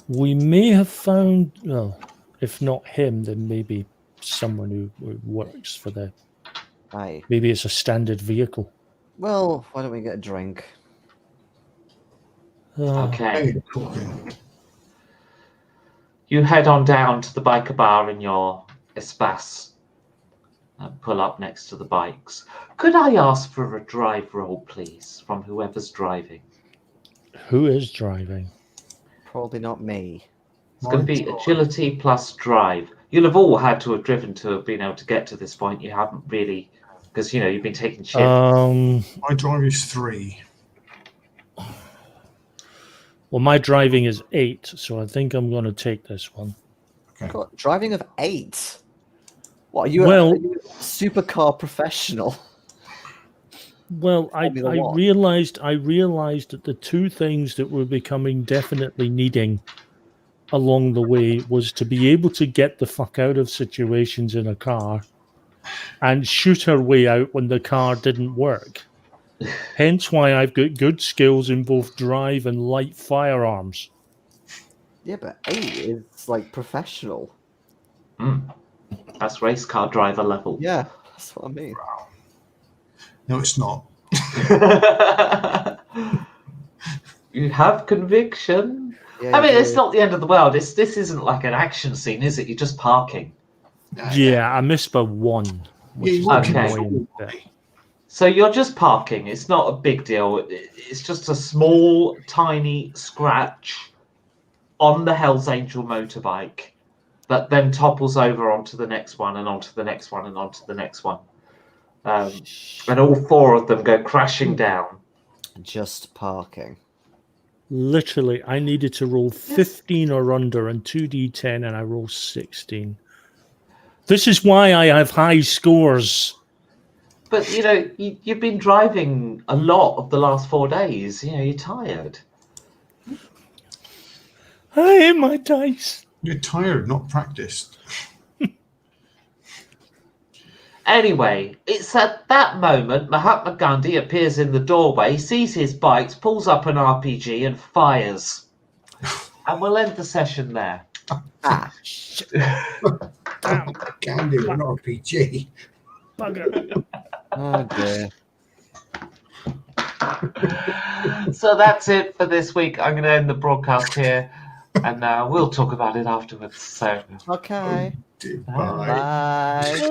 We may have found, well, if not him, then maybe someone who works for the. Aye. Maybe it's a standard vehicle. Well, why don't we get a drink? Okay. Hey, You head on down to the biker bar in your Espace and pull up next to the bikes. Could I ask for a drive roll, please, from whoever's driving? Who is driving? Probably not me. It's going to be agility plus drive. You'll have all had to have driven to have been able to get to this point. You haven't really, because you've been taking shifts. My drive is 3. Well, my driving is 8, so I think I'm going to take this one. Okay. God, driving of 8? What, are you a supercar professional? Well, I realized that the two things that were becoming definitely needing along the way was to be able to get the fuck out of situations in a car and shoot our way out when the car didn't work. Hence why I've got good skills in both drive and light firearms. Yeah, but 8 is like professional. That's race car driver level. Yeah, that's what I mean. No, it's not. You have conviction. Yeah, I mean, you it's do. not the end of the world. This isn't like an action scene, is it? You're just parking. Yeah, I missed by 1. Which is Okay. annoying. So you're just parking. It's not a big deal. It's just a small, tiny scratch on the Hell's Angel motorbike that then topples over onto the next one and onto the next one and onto the next one. And all 4 of them go crashing down. Just parking. Literally, I needed to roll 15 or under and 2d10, and I rolled 16. This is why I have high scores. But, you've been driving a lot of the last 4 days. You're tired. I hate my dice. You're tired, not practiced. Anyway, it's at that moment Mahatma Gandhi appears in the doorway, sees his bikes, pulls up an RPG and fires. And we'll end the session there. Gandhi with an RPG. Bugger. Oh dear. So that's it for this week. I'm going to end the broadcast here, and we'll talk about it afterwards. So, Okay. Bye. Bye.